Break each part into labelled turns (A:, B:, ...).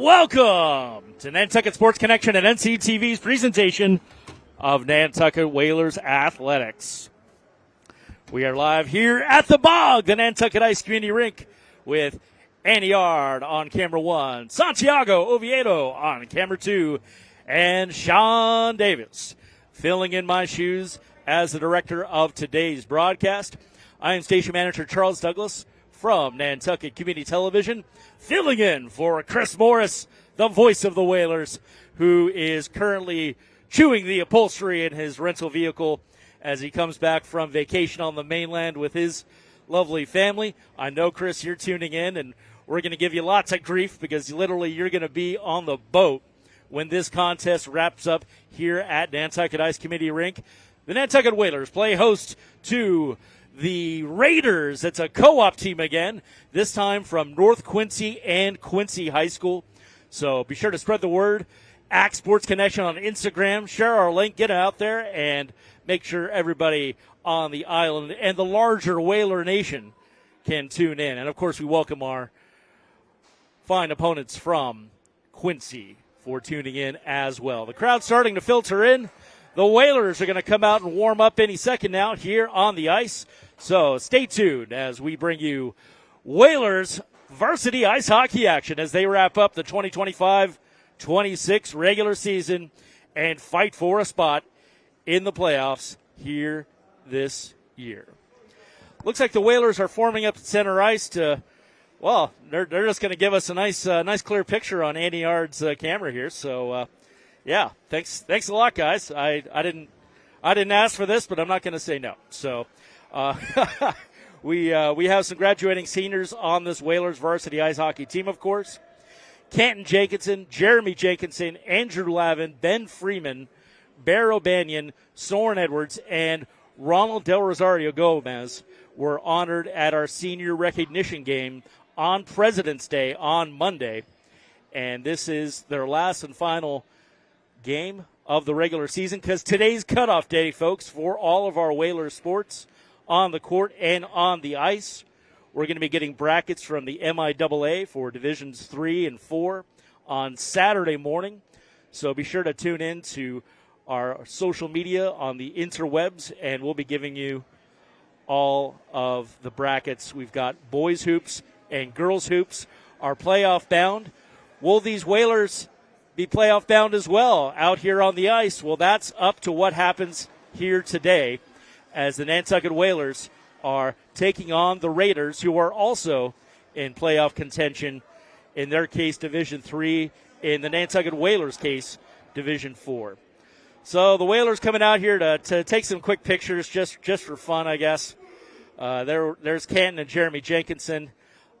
A: Welcome to Nantucket Sports Connection and NCTV's presentation of Nantucket Whalers Athletics. We are live here at the Bog, the Nantucket Ice Community Rink, with Annie Yard on camera 1, Santiago Oviedo on camera 2, and Sean Davis filling in my shoes as the director of today's broadcast. I am station manager Charles Douglas from Nantucket Community Television, filling in for Chris Morris, the voice of the Whalers, who is currently chewing the upholstery in his rental vehicle as he comes back from vacation on the mainland with his lovely family. I know, Chris, you're tuning in, and we're going to give you lots of grief because literally you're going to be on the boat when this contest wraps up here at Nantucket Ice Community Rink. The Nantucket Whalers play host to the Raiders. It's a co-op team again, this time from North Quincy and Quincy High School. So be sure to spread the word. @ Sports Connection on Instagram. Share our link. Get it out there and make sure everybody on the island and the larger Whaler Nation can tune in. And, of course, we welcome our fine opponents from Quincy for tuning in as well. The crowd's starting to filter in. The Whalers are going to come out and warm up any second now here on the ice. So stay tuned as we bring you Whalers varsity ice hockey action as they wrap up the 2025-26 regular season and fight for a spot in the playoffs here this year. Looks like the Whalers are forming up at center ice to, well, they're just going to give us a nice clear picture on Andy Yard's camera here. So, yeah, thanks a lot, guys. I didn't ask for this, but I'm not going to say no. So, we have some graduating seniors on this Whalers varsity ice hockey team, of course. Canton Jenkinson, Jeremy Jenkinson, Andrew Lavin, Ben Freeman, Bear O'Banion, Soren Edwards, and Ronald Del Rosario Gomez were honored at our senior recognition game on President's Day on Monday. And this is their last and final game of the regular season because today's cutoff day, folks, for all of our Whalers sports on the court and on the ice. We're going to be getting brackets from the MIAA for Divisions 3 and 4 on Saturday morning. So be sure to tune in to our social media on the interwebs, and we'll be giving you all of the brackets. We've got boys hoops and girls hoops are playoff bound. Will these Whalers be playoff bound as well out here on the ice? Well, that's up to what happens here today as the Nantucket Whalers are taking on the Raiders, who are also in playoff contention, in their case Division 3, in the Nantucket Whalers case Division 4. So the Whalers coming out here to take some quick pictures just for fun, I guess. There's Canton and Jeremy Jenkinson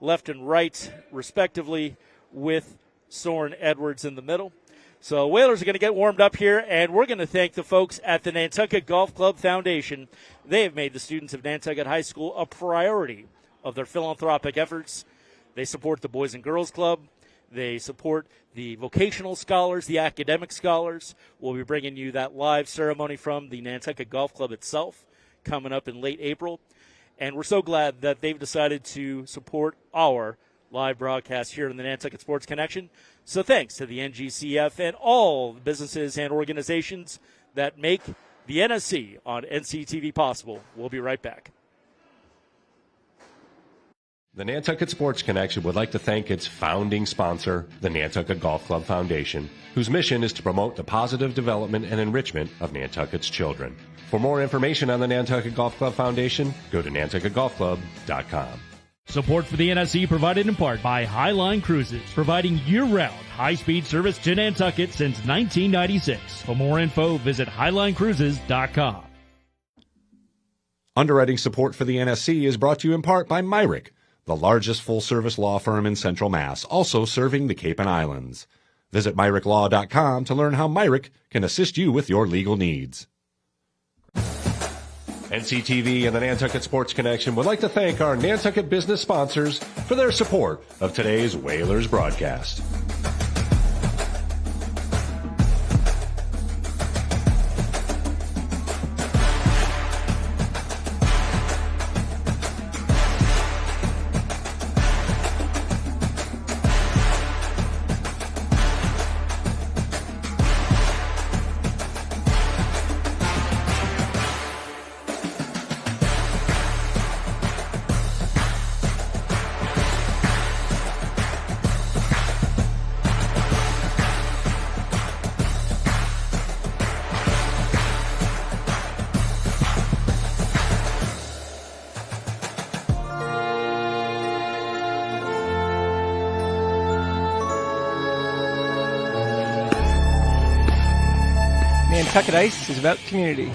A: left and right, respectively, with Soren Edwards in the middle. So Whalers are going to get warmed up here, and we're going to thank the folks at the Nantucket Golf Club Foundation. They have made the students of Nantucket High School a priority of their philanthropic efforts. They support the Boys and Girls Club. They support the vocational scholars, the academic scholars. We'll be bringing you that live ceremony from the Nantucket Golf Club itself coming up in late April. And we're so glad that they've decided to support our live broadcast here in the Nantucket Sports Connection. So thanks to the NGCF and all the businesses and organizations that make the NSC on NCTV possible. We'll be right back.
B: The Nantucket Sports Connection would like to thank its founding sponsor, the Nantucket Golf Club Foundation, whose mission is to promote the positive development and enrichment of Nantucket's children. For more information on the Nantucket Golf Club Foundation, go to nantucketgolfclub.com.
C: Support for the NSC provided in part by Highline Cruises, providing year-round high-speed service to Nantucket since 1996. For more info, visit highlinecruises.com.
D: Underwriting support for the NSC is brought to you in part by Myrick, the largest full-service law firm in Central Mass, also serving the Cape and Islands. Visit MyrickLaw.com to learn how Myrick can assist you with your legal needs.
B: NCTV and the Nantucket Sports Connection would like to thank our Nantucket business sponsors for their support of today's Whalers broadcast.
E: Nantucket Ice is about community,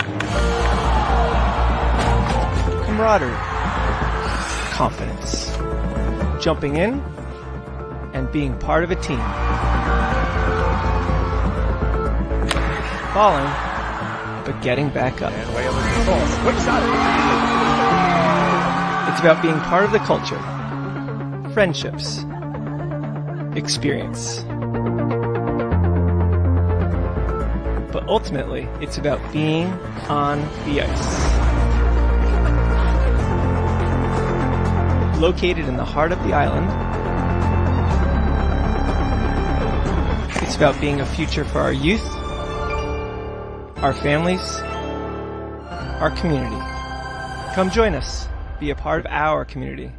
E: camaraderie, confidence, jumping in, and being part of a team. Falling, but getting back up.
F: And way under control. Quick shot.
E: It's about being part of the culture, friendships, experience. But ultimately, it's about being on the ice. Located in the heart of the island, it's about being a future for our youth, our families, our community. Come join us. Be a part of our community.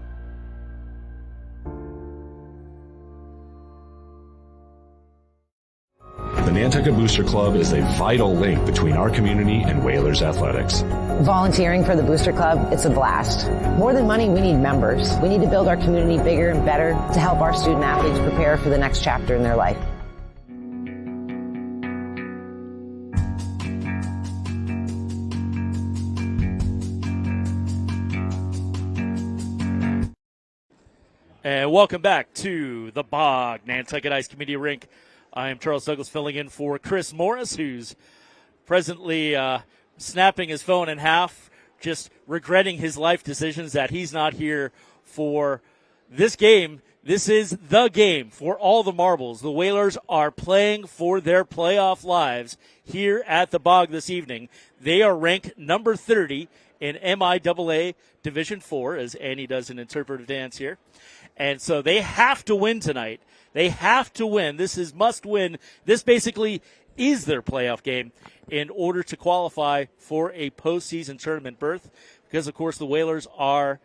D: The Nantucket Booster Club is a vital link between our community and Whalers athletics.
G: Volunteering for the Booster Club, it's a blast. More than money, we need members. We need to build our community bigger and better to help our student athletes prepare for the next chapter in their life.
A: And welcome back to the Bog, Nantucket Ice Community Rink. I am Charles Douglas filling in for Chris Morris, who's presently snapping his phone in half, just regretting his life decisions that he's not here for this game. This is the game for all the marbles. The Whalers are playing for their playoff lives here at the Bog this evening. They are ranked number 30 in MIAA Division 4, as Annie does an interpretive dance here. And so they have to win tonight. They have to win. This is must win. This basically is their playoff game in order to qualify for a postseason tournament berth, because, of course, the Whalers are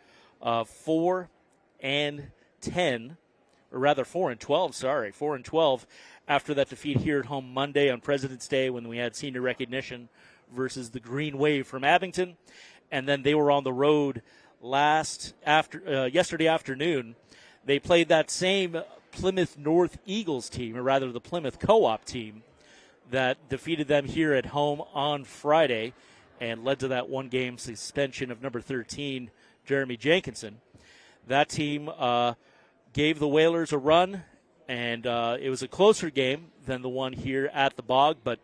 A: 4-10, or rather 4-12, 4-12 after that defeat here at home Monday on President's Day when we had senior recognition versus the Green Wave from Abington. And then they were on the road yesterday afternoon. They played that same Plymouth North Eagles team, or rather the Plymouth Co-op team, that defeated them here at home on Friday and led to that one-game suspension of number 13, Jeremy Jenkinson. That team gave the Whalers a run, and it was a closer game than the one here at the Bog, but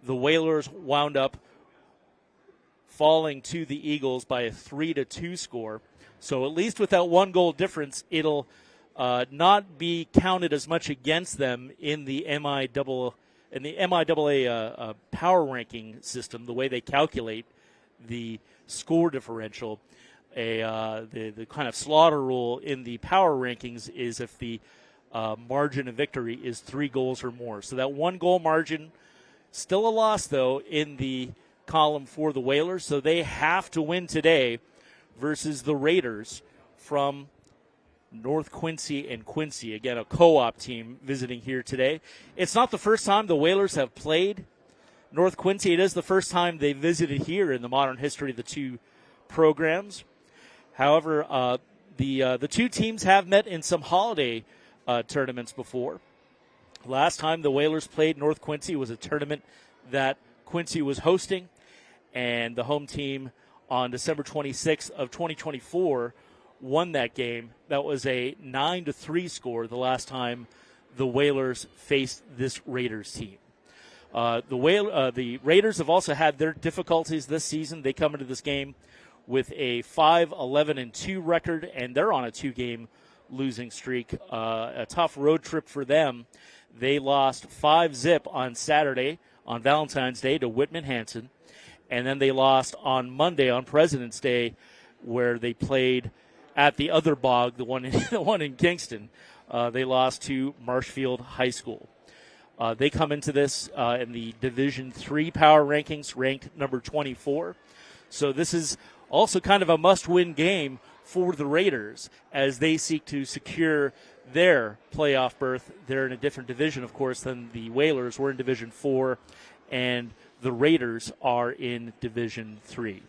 A: the Whalers wound up falling to the Eagles by a 3-2 score. So at least with that one goal difference, it'll not be counted as much against them in the MIAA power ranking system, the way they calculate the score differential. The kind of slaughter rule in the power rankings is if the margin of victory is 3 goals or more. So that 1 goal margin, still a loss, though, in the column for the Whalers. So they have to win today versus the Raiders from North Quincy and Quincy. Again, a co-op team visiting here today. It's not the first time the Whalers have played North Quincy. It is the first time they visited here in the modern history of the two programs. However, the two teams have met in some holiday tournaments before. Last time the Whalers played North Quincy was a tournament that Quincy was hosting, and the home team on December 26th of 2024 won that game. That was a 9-3 score the last time the Whalers faced this Raiders team. The Raiders have also had their difficulties this season. They come into this game with a 5-11-2 record, and they're on a 2-game losing streak. A tough road trip for them. They lost 5-0 on Saturday on Valentine's Day to Whitman Hanson, and then they lost on Monday on President's Day, where they played at the other Bog, the one in Kingston. They lost to Marshfield High School. They come into this in the Division III power rankings, ranked number 24. So this is also kind of a must-win game for the Raiders as they seek to secure their playoff berth. They're in a different division, of course, than the Whalers. We're in Division 4, and the Raiders are in Division 3.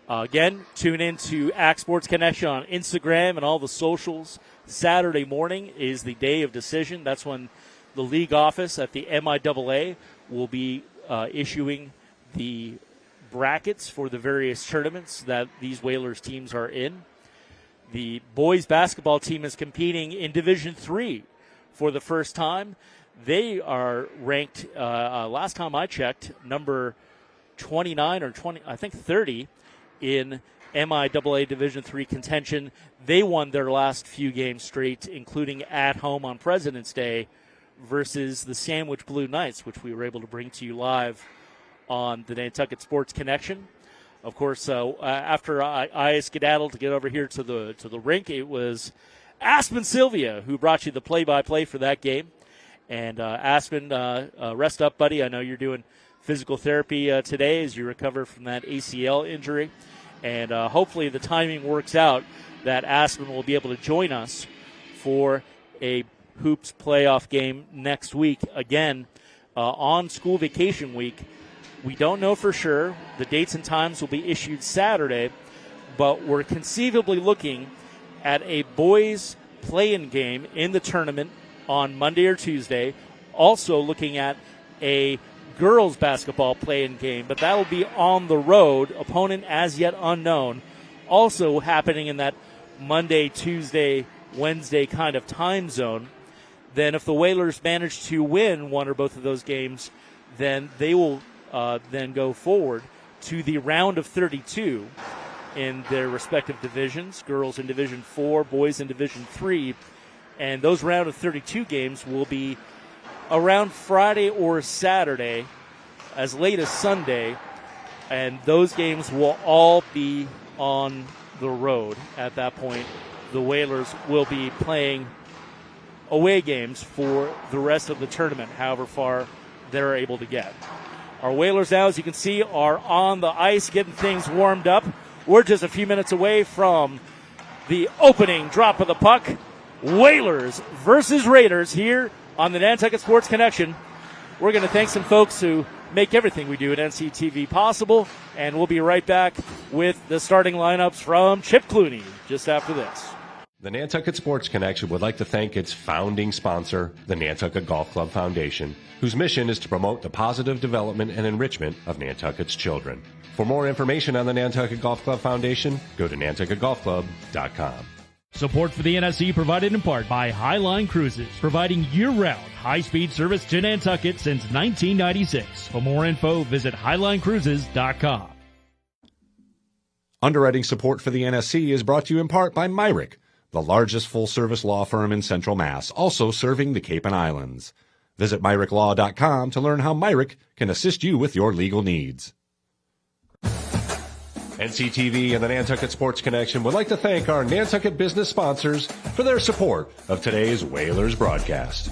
A: Again, tune in to AC Sports Connection on Instagram and all the socials. Saturday morning is the day of decision. That's when the league office at the MIAA will be issuing the brackets for the various tournaments that these Whalers teams are in. The boys basketball team is competing in Division III for the first time. They are ranked, last time I checked, number 29 or 20, I think 30 in MIAA Division III contention. They won their last few games straight, including at home on President's Day versus the Sandwich Blue Knights, which we were able to bring to you live on the Nantucket Sports Connection. Of course, after I skedaddled to get over here to the rink, it was Aspen Sylvia who brought you the play-by-play for that game. And Aspen, rest up, buddy. I know you're doing physical therapy today as you recover from that ACL injury. And hopefully the timing works out that Aspen will be able to join us for a Hoops playoff game next week, again, on school vacation week. We don't know for sure. The dates and times will be issued Saturday, but we're conceivably looking at a boys play-in game in the tournament on Monday or Tuesday. Also looking at a girls basketball play-in game, but that will be on the road, opponent as yet unknown, also happening in that Monday, Tuesday, Wednesday kind of time zone. Then if the Whalers manage to win one or both of those games, then they will then go forward to the round of 32 in their respective divisions, girls in Division 4, boys in Division 3, and those round of 32 games will be around Friday or Saturday, as late as Sunday, and those games will all be on the road. At that point, the Whalers will be playing away games for the rest of the tournament, however far they're able to get. Our Whalers now, as you can see, are on the ice getting things warmed up. We're just a few minutes away from the opening drop of the puck. Whalers versus Raiders here on the Nantucket Sports Connection. We're going to thank some folks who make everything we do at NCTV possible, and we'll be right back with the starting lineups from Chip Clooney just after this.
B: The Nantucket Sports Connection would like to thank its founding sponsor, the Nantucket Golf Club Foundation, whose mission is to promote the positive development and enrichment of Nantucket's children. For more information on the Nantucket Golf Club Foundation, go to nantucketgolfclub.com.
C: Support for the NSC provided in part by Highline Cruises, providing year-round high-speed service to Nantucket since 1996. For more info, visit highlinecruises.com.
D: Underwriting support for the NSC is brought to you in part by Myrick, the largest full-service law firm in Central Mass, also serving the Cape and Islands. Visit MyrickLaw.com to learn how Myrick can assist you with your legal needs.
B: NCTV and the Nantucket Sports Connection would like to thank our Nantucket business sponsors for their support of today's Whalers broadcast.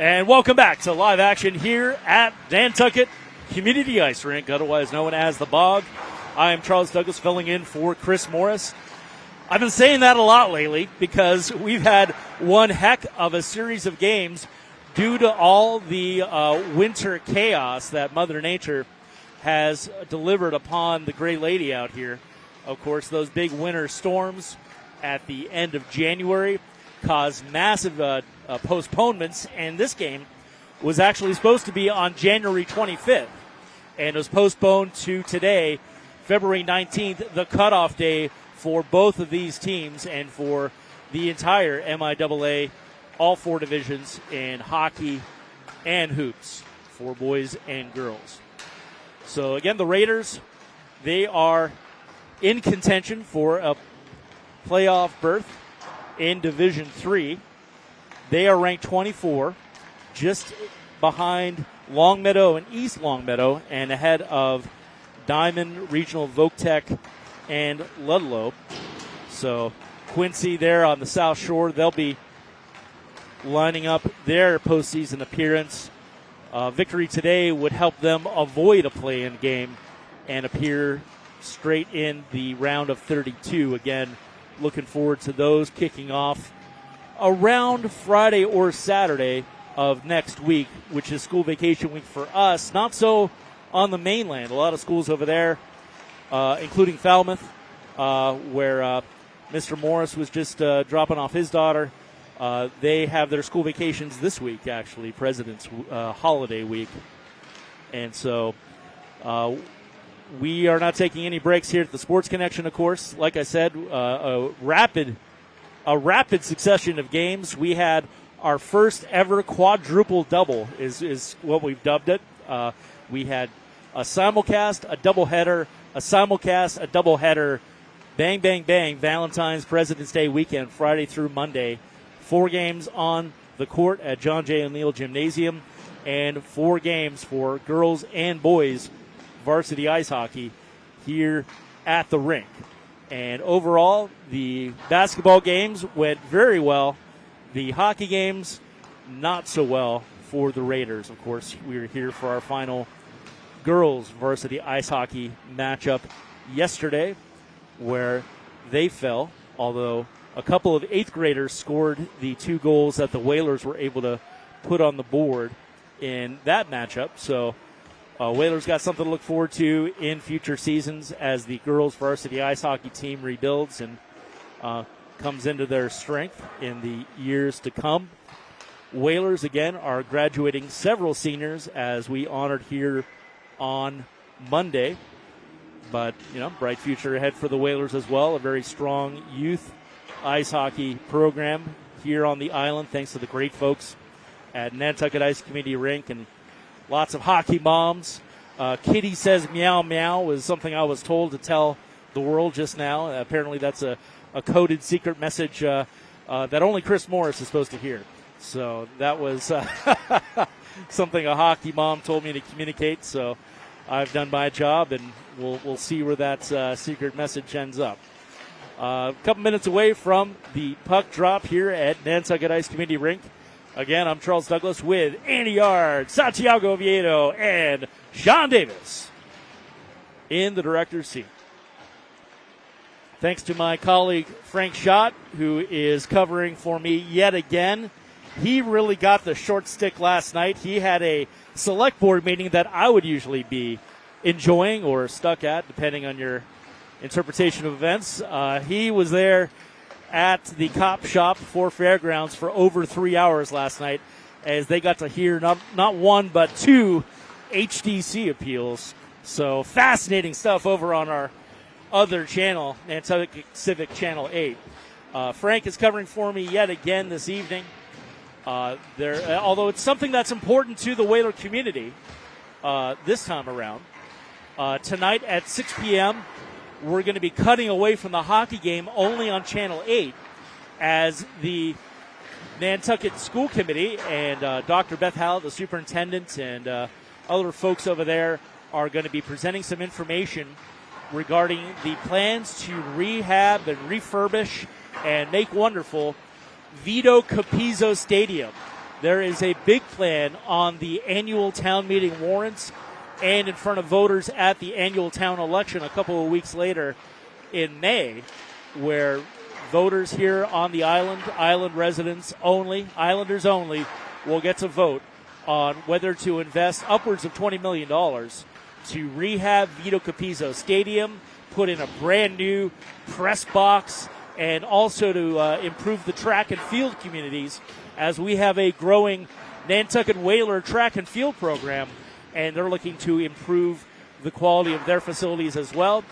A: And welcome back to live action here at Nantucket Community Ice Rink, otherwise known as the Bog. I am Charles Douglas, filling in for Chris Morris. I've been saying that a lot lately because we've had one heck of a series of games due to all the winter chaos that Mother Nature has delivered upon the Great Lady out here. Of course, those big winter storms at the end of January caused massive postponements, and this game was actually supposed to be on January 25th, and it was postponed to today, February 19th, the cutoff day for both of these teams and for the entire MIAA, all four divisions in hockey and hoops for boys and girls. So again, the Raiders, they are in contention for a playoff berth in Division 3. They are ranked 24, just behind Longmeadow and East Longmeadow, and ahead of Diamond, Regional, Voc-Tech, and Ludlow. So Quincy there on the South Shore, they'll be lining up their postseason appearance. Victory today would help them avoid a play-in game and appear straight in the round of 32. Again, looking forward to those kicking off around Friday or Saturday of next week, which is school vacation week for us. Not so on the mainland. A lot of schools over there, including Falmouth, where Mr. Morris was just dropping off his daughter. They have their school vacations this week, actually, President's holiday week. And so we are not taking any breaks here at the Sports Connection, of course. Like I said, a rapid succession of games. We had our first ever quadruple double is what we've dubbed it. We had a simulcast, a doubleheader, a simulcast, a doubleheader, bang, bang, bang, Valentine's, President's Day weekend, Friday through Monday. 4 games on the court at John J. O'Neill Gymnasium, and 4 games for girls and boys varsity ice hockey here at the rink. And overall, the basketball games went very well. The hockey games, not so well for the Raiders. Of course, we were here for our final girls varsity ice hockey matchup yesterday, where they fell, although a couple of 8th graders scored the 2 goals that the Whalers were able to put on the board in that matchup. So Whalers got something to look forward to in future seasons as the girls varsity ice hockey team rebuilds and comes into their strength in the years to come. Whalers, again, are graduating several seniors as we honored here on Monday. But, bright future ahead for the Whalers as well. A very strong youth ice hockey program here on the island, thanks to the great folks at Nantucket Ice Community Rink and lots of hockey moms. Kitty says meow meow was something I was told to tell the world just now. Apparently that's a coded secret message that only Chris Morris is supposed to hear. So that was something a hockey mom told me to communicate. So I've done my job, and we'll see where that secret message ends up. A couple minutes away from the puck drop here at Nantucket Ice Community Rink. Again, I'm Charles Douglas with Andy Yard, Santiago Oviedo, and Sean Davis in the director's seat. Thanks to my colleague Frank Schott, who is covering for me yet again. He really got the short stick last night. He had a select board meeting that I would usually be enjoying or stuck at, depending on your interpretation of events. He was there at the cop shop for Fairgrounds for over 3 hours last night as they got to hear not one but 2 HDC appeals. So fascinating stuff over on our other channel, Nantucket Civic Channel 8. Frank is covering for me yet again this evening. Although it's something that's important to the Whaler community this time around. Tonight at 6 p.m., we're going to be cutting away from the hockey game only on Channel 8 as the Nantucket School Committee and Dr. Beth Howell, the superintendent, and other folks over there are going to be presenting some information regarding the plans to rehab and refurbish and make wonderful Vito Capizzo Stadium. There is a big plan on the annual town meeting warrants and in front of voters at the annual town election a couple of weeks later in May, where voters here on the island residents only, islanders only, will get to vote on whether to invest upwards of $20 million to rehab Vito Capizzo Stadium, put in a brand new press box, and also to improve the track and field communities, as we have a growing Nantucket Whaler track and field program, and they're looking to improve the quality of their facilities as well.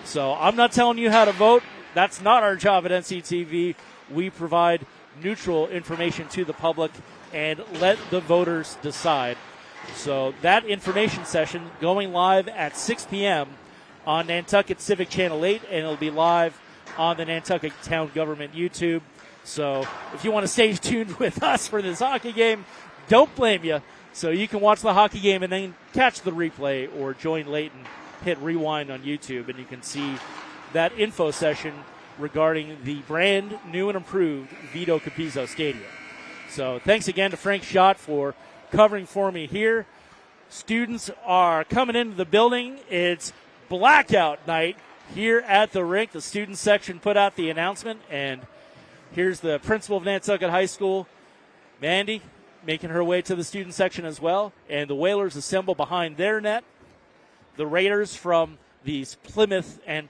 A: So I'm not telling you how to vote. That's not our job at NCTV. We provide neutral information to the public and let the voters decide. So that information session going live at 6 p.m. on Nantucket Civic Channel 8, and it'll be live on the Nantucket Town Government YouTube. So if you want to stay tuned with us for this hockey game, don't blame you. So you can watch the hockey game and then catch the replay or join late and hit rewind on YouTube, and you can see that info session regarding the brand new and improved Vito Capizzo Stadium. So thanks again to Frank Schott for covering for me here. Students are coming into the building. It's blackout night here at the rink. The student section put out the announcement, and here's the principal of Nantucket High School, Mandy, making her way to the student section as well. And the Whalers assemble behind their net. The Raiders from these Quincy and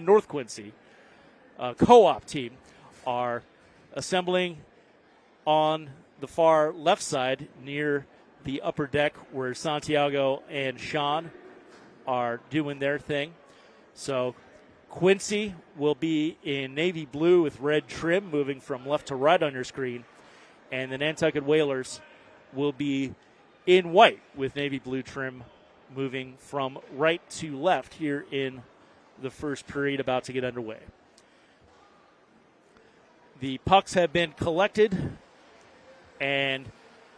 A: North Quincy co-op team are assembling on the far left side near the upper deck where Santiago and Sean are doing their thing. So Quincy will be in navy blue with red trim moving from left to right on your screen. And the Nantucket Whalers will be in white with navy blue trim moving from right to left here in the first period about to get underway. The pucks have been collected, and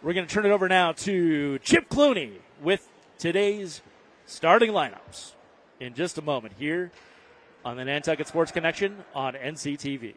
A: we're going to turn it over now to Chip Clooney with today's starting lineups in just a moment here on the Nantucket Sports Connection on NCTV.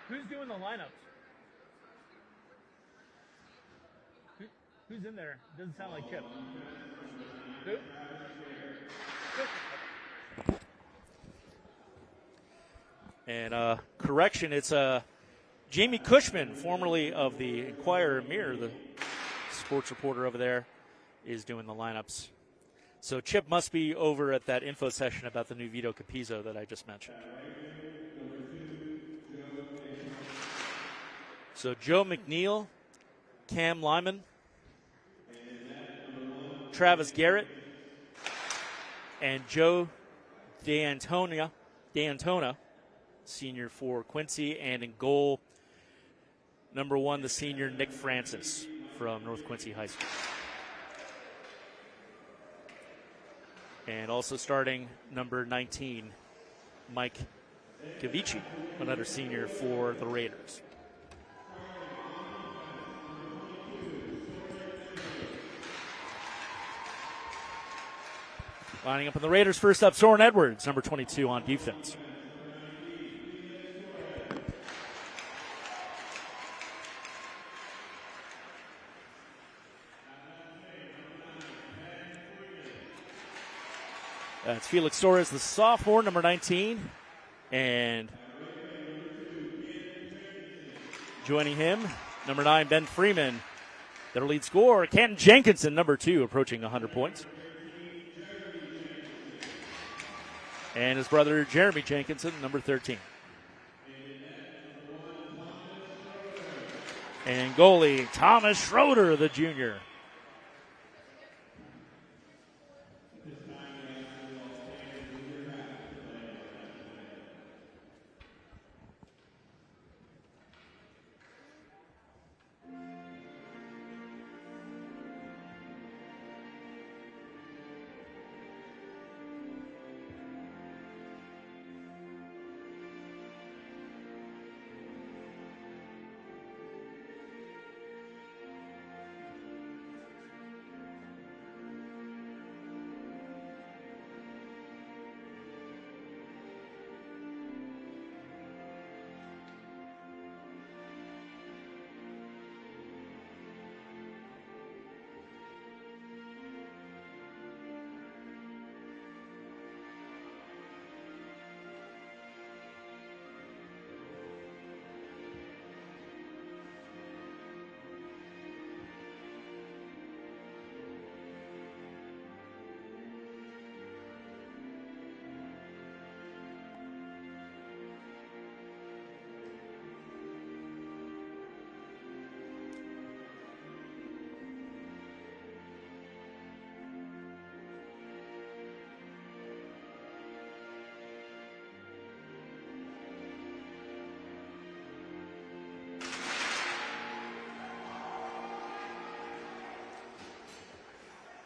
C: Who's doing the lineups? Who's in there? Doesn't sound like Chip. Who?
A: And correction, it's Jamie Cushman, formerly of the Inquirer and Mirror, the sports reporter over there, is doing the lineups. So Chip must be over at that info session about the new Vito Capizzo that I just mentioned. So Joe McNeil, Cam Lyman, Travis Garrett, and Joe D'Antona, senior for Quincy, and in goal, number 1, the senior Nick Francis from North Quincy High School. And also starting number 19, Mike Gavici, another senior for the Raiders. Lining up on the Raiders, first up, Soren Edwards, number 22 on defense. That's Felix Torres, the sophomore, number 19. And joining him, number 9, Ben Freeman. Their lead scorer, Ken Jenkinson, number 2, approaching 100 points. And his brother, Jeremy Jenkinson, number 13. And goalie, Thomas Schroeder, the junior.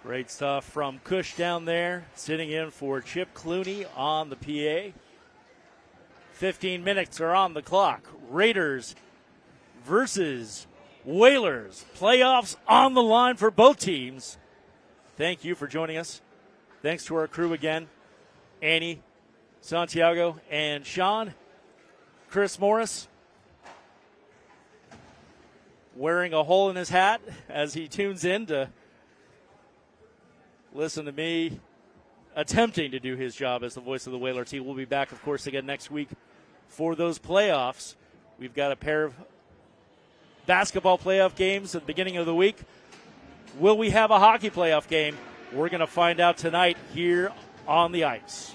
A: Great stuff from Cush down there, sitting in for Chip Clooney on the PA. 15 minutes are on the clock. Raiders versus Whalers. Playoffs on the line for both teams. Thank you for joining us. Thanks to our crew again. Annie, Santiago, and Sean. Chris Morris wearing a hole in his hat as he tunes in to listen to me attempting to do his job as the voice of the Whaler team. We'll be back, of course, again next week for those playoffs. We've got a pair of basketball playoff games at the beginning of the week. Will we have a hockey playoff game? We're going to find out tonight here on the ice.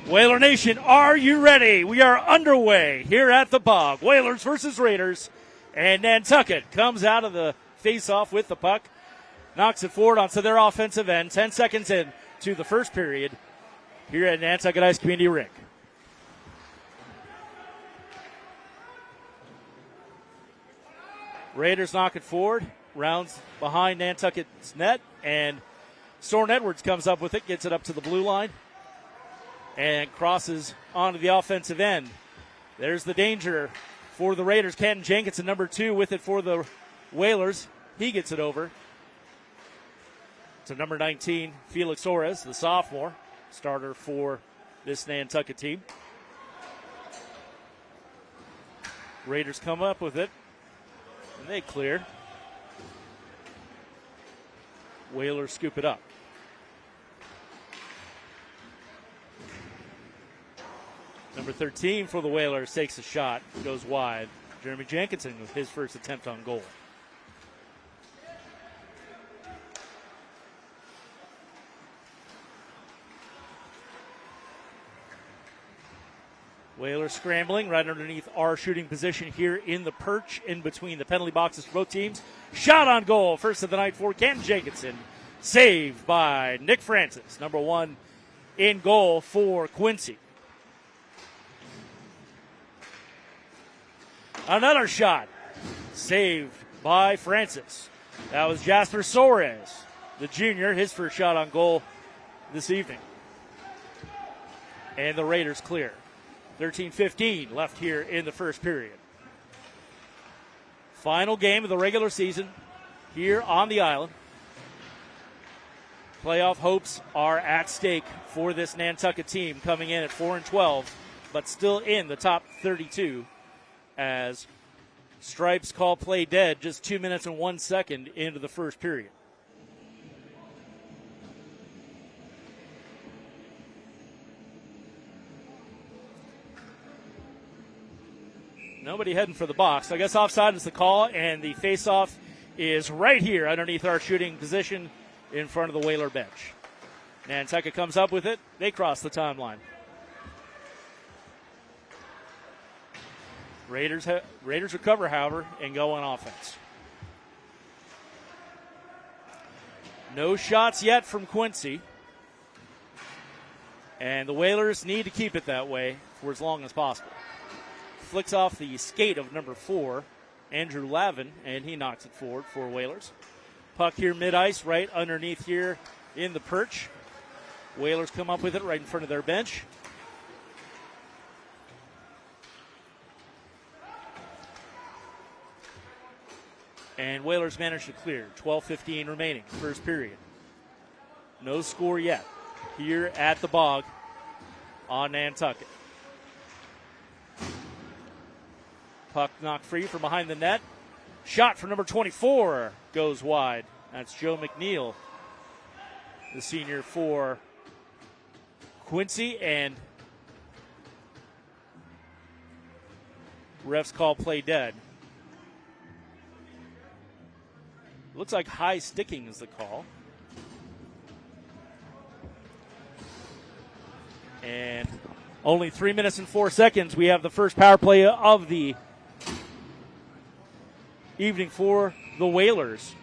A: Whaler Nation, are you ready? We are underway here at the Bog. Whalers versus Raiders. And Nantucket comes out of the face-off with the puck. Knocks it forward onto their offensive end. 10 seconds in to the first period here at Nantucket Ice Community Rink. Raiders knock it forward. Rounds behind Nantucket's net. And Soren Edwards comes up with it. Gets it up to the blue line. And crosses onto the offensive end. There's the danger for the Raiders. Canton Jenkinson, number 2, with it for the Whalers. He gets it over to number 19, Felix Ores, the sophomore, starter for this Nantucket team. Raiders come up with it, and they clear. Whalers scoop it up. Number 13 for the Whalers takes a shot, goes wide. Jeremy Jenkinson with his first attempt on goal. Whalers scrambling right underneath our shooting position here in the perch in between the penalty boxes for both teams. Shot on goal, first of the night for Canton Jenkinson. Saved by Nick Francis, number 1 in goal for Quincy. Another shot, saved by Francis. That was Jasper Soares, the junior, his first shot on goal this evening. And the Raiders clear. 13:15 left here in the first period. Final game of the regular season here on the island. Playoff hopes are at stake for this Nantucket team, coming in at 4-12, but still in the top 32. As Stripes call play dead just 2 minutes and 1 second into the first period. Nobody heading for the box. I guess offside is the call, and the face-off is right here underneath our shooting position in front of the Whaler bench. Nantucket comes up with it. They cross the timeline. Raiders recover, however, and go on offense. No shots yet from Quincy. And the Whalers need to keep it that way for as long as possible. Flicks off the skate of number 4, Andrew Lavin, and he knocks it forward for Whalers. Puck here mid-ice, right underneath here in the perch. Whalers come up with it right in front of their bench. And Whalers managed to clear. 12:15 remaining, first period. No score yet here at the Bog on Nantucket. Puck knocked free from behind the net. Shot from number 24 goes wide. That's Joe McNeil, the senior for Quincy, and refs call play dead. Looks like high sticking is the call. And Only 3 minutes and 4 seconds. We have the first power play of the evening for the Whalers.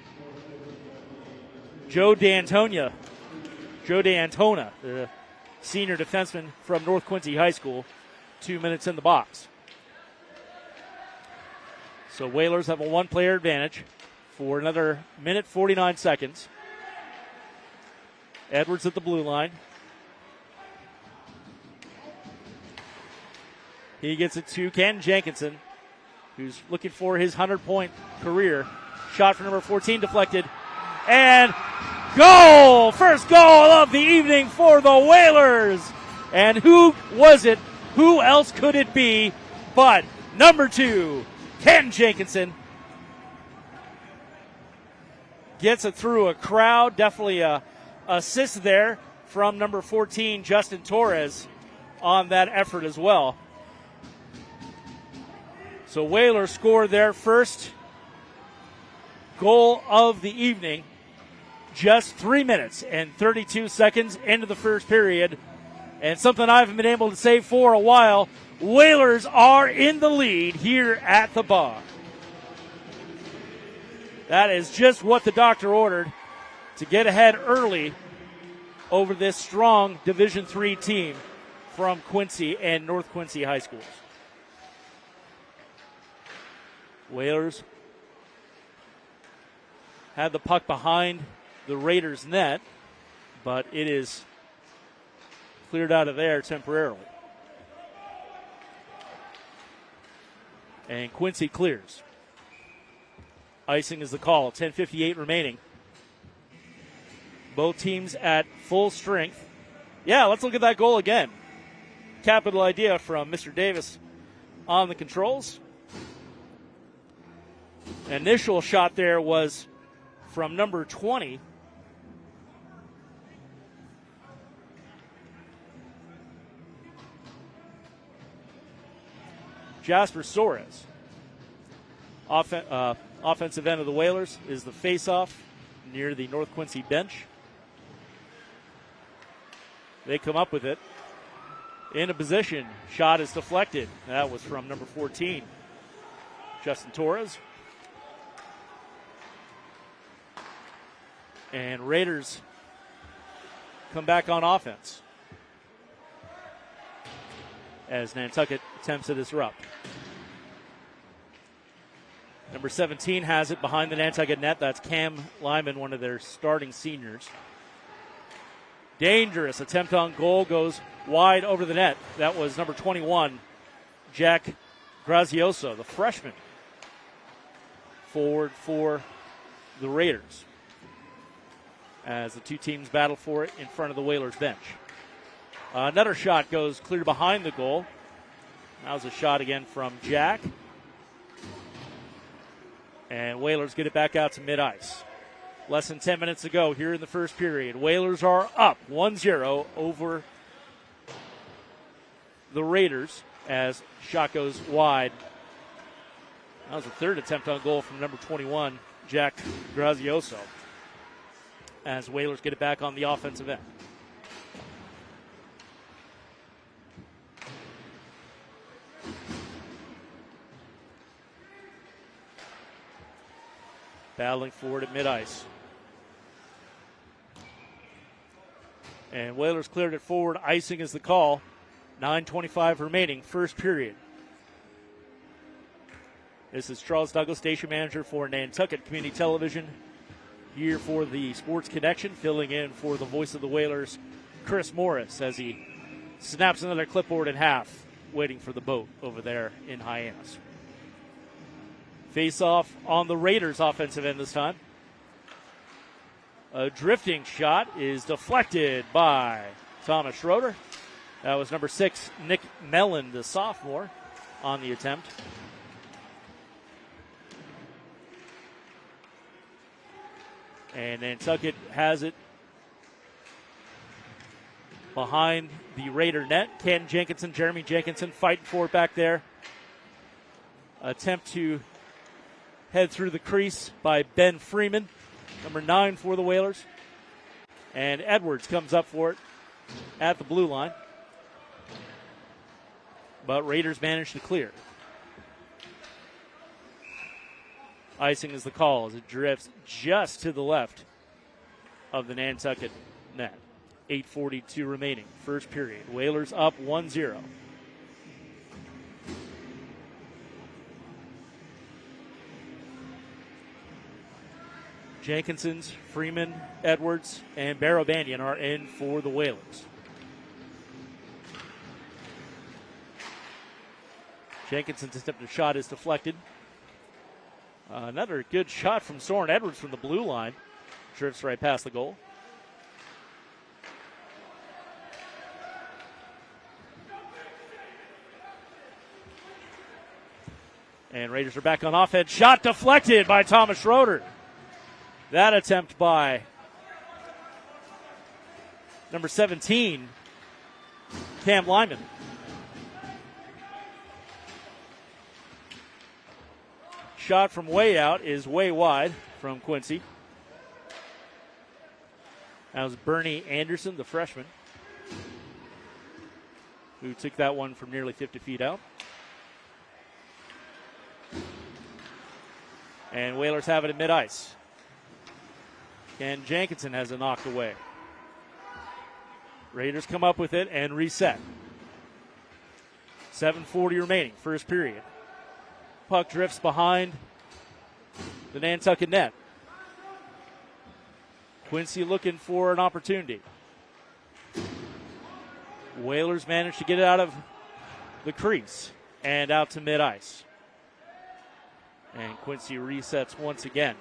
A: Joe D'Antona, the senior defenseman from North Quincy High School, 2 minutes in the box. So Whalers have a one-player advantage for another minute 49 seconds. Edwards at the blue line. He gets it to Ken Jenkinson, who's looking for his 100-point career. Shot for number 14 deflected. And goal! First goal of the evening for the Whalers. And who was it? Who else could it be but number 2, Ken Jenkinson. Gets it through a crowd. Definitely a assist there from number 14, Justin Torres, on that effort as well. So Whalers scored their first goal of the evening just 3 minutes and 32 seconds into the first period. And something I haven't been able to say for a while, Whalers are in the lead here at the Bog. That is just what the doctor ordered, to get ahead early over this strong Division III team from Quincy and North Quincy High Schools. Whalers had the puck behind the Raiders' net, but it is cleared out of there temporarily. And Quincy clears. Icing is the call. 10:58 remaining. Both teams at full strength. Yeah, let's look at that goal again. Capital idea from Mr. Davis on the controls. Initial shot there was from number 20. Jasper Soares. Offensive end of the Whalers is the face-off near the North Quincy bench. They come up with it. In a position. Shot is deflected. That was from number 14, Justin Torres. And Raiders come back on offense as Nantucket attempts to disrupt. Number 17 has it behind the Nantucket net. That's Cam Lyman, one of their starting seniors. Dangerous attempt on goal, goes wide over the net. That was number 21, Jack Grazioso, the freshman, forward for the Raiders, as the two teams battle for it in front of the Whalers bench. Another shot goes clear behind the goal. That was a shot again from Jack. And Whalers get it back out to mid-ice. Less than 10 minutes to go here in the first period. Whalers are up 1-0 over the Raiders as shot goes wide. That was the third attempt on goal from number 21, Jack Grazioso, as Whalers get it back on the offensive end. Battling forward at mid-ice. And Whalers cleared it forward. Icing is the call. 9:25 remaining, first period. This is Charles Douglas, station manager for Nantucket Community Television, here for the Sports Connection, filling in for the voice of the Whalers, Chris Morris, as he snaps another clipboard in half, waiting for the boat over there in Hyannis. Face-off on the Raiders' offensive end this time. A drifting shot is deflected by Thomas Schroeder. That was number 6, Nick Mellon, the sophomore, on the attempt. And Nantucket has it behind the Raider net. Ken Jenkinson, Jeremy Jenkinson fighting for it back there. Attempt to head through the crease by Ben Freeman, number 9 for the Whalers. And Edwards comes up for it at the blue line. but Raiders managed to clear. Icing is the call as it drifts just to the left of the Nantucket net. 8:42 remaining, first period. Whalers up 1-0. Jenkinson's, Freeman, Edwards, and Barrow-Banyan are in for the Whalers. Jenkinson's attempted shot is deflected. Another good shot from Soren Edwards from the blue line. Drifts right past the goal. And Raiders are back on offense. Shot deflected by Thomas Schroeder. That attempt by number 17, Cam Lyman. Shot from way out is way wide from Quincy. That was Bernie Anderson, the freshman, who took that one from nearly 50 feet out. And Whalers have it at mid-ice. And Jenkinson has it knocked away. Raiders come up with it and reset. 7:40 remaining, first period. Puck drifts behind the Nantucket net. Quincy looking for an opportunity. Whalers manage to get it out of the crease and out to mid-ice. And Quincy resets once again.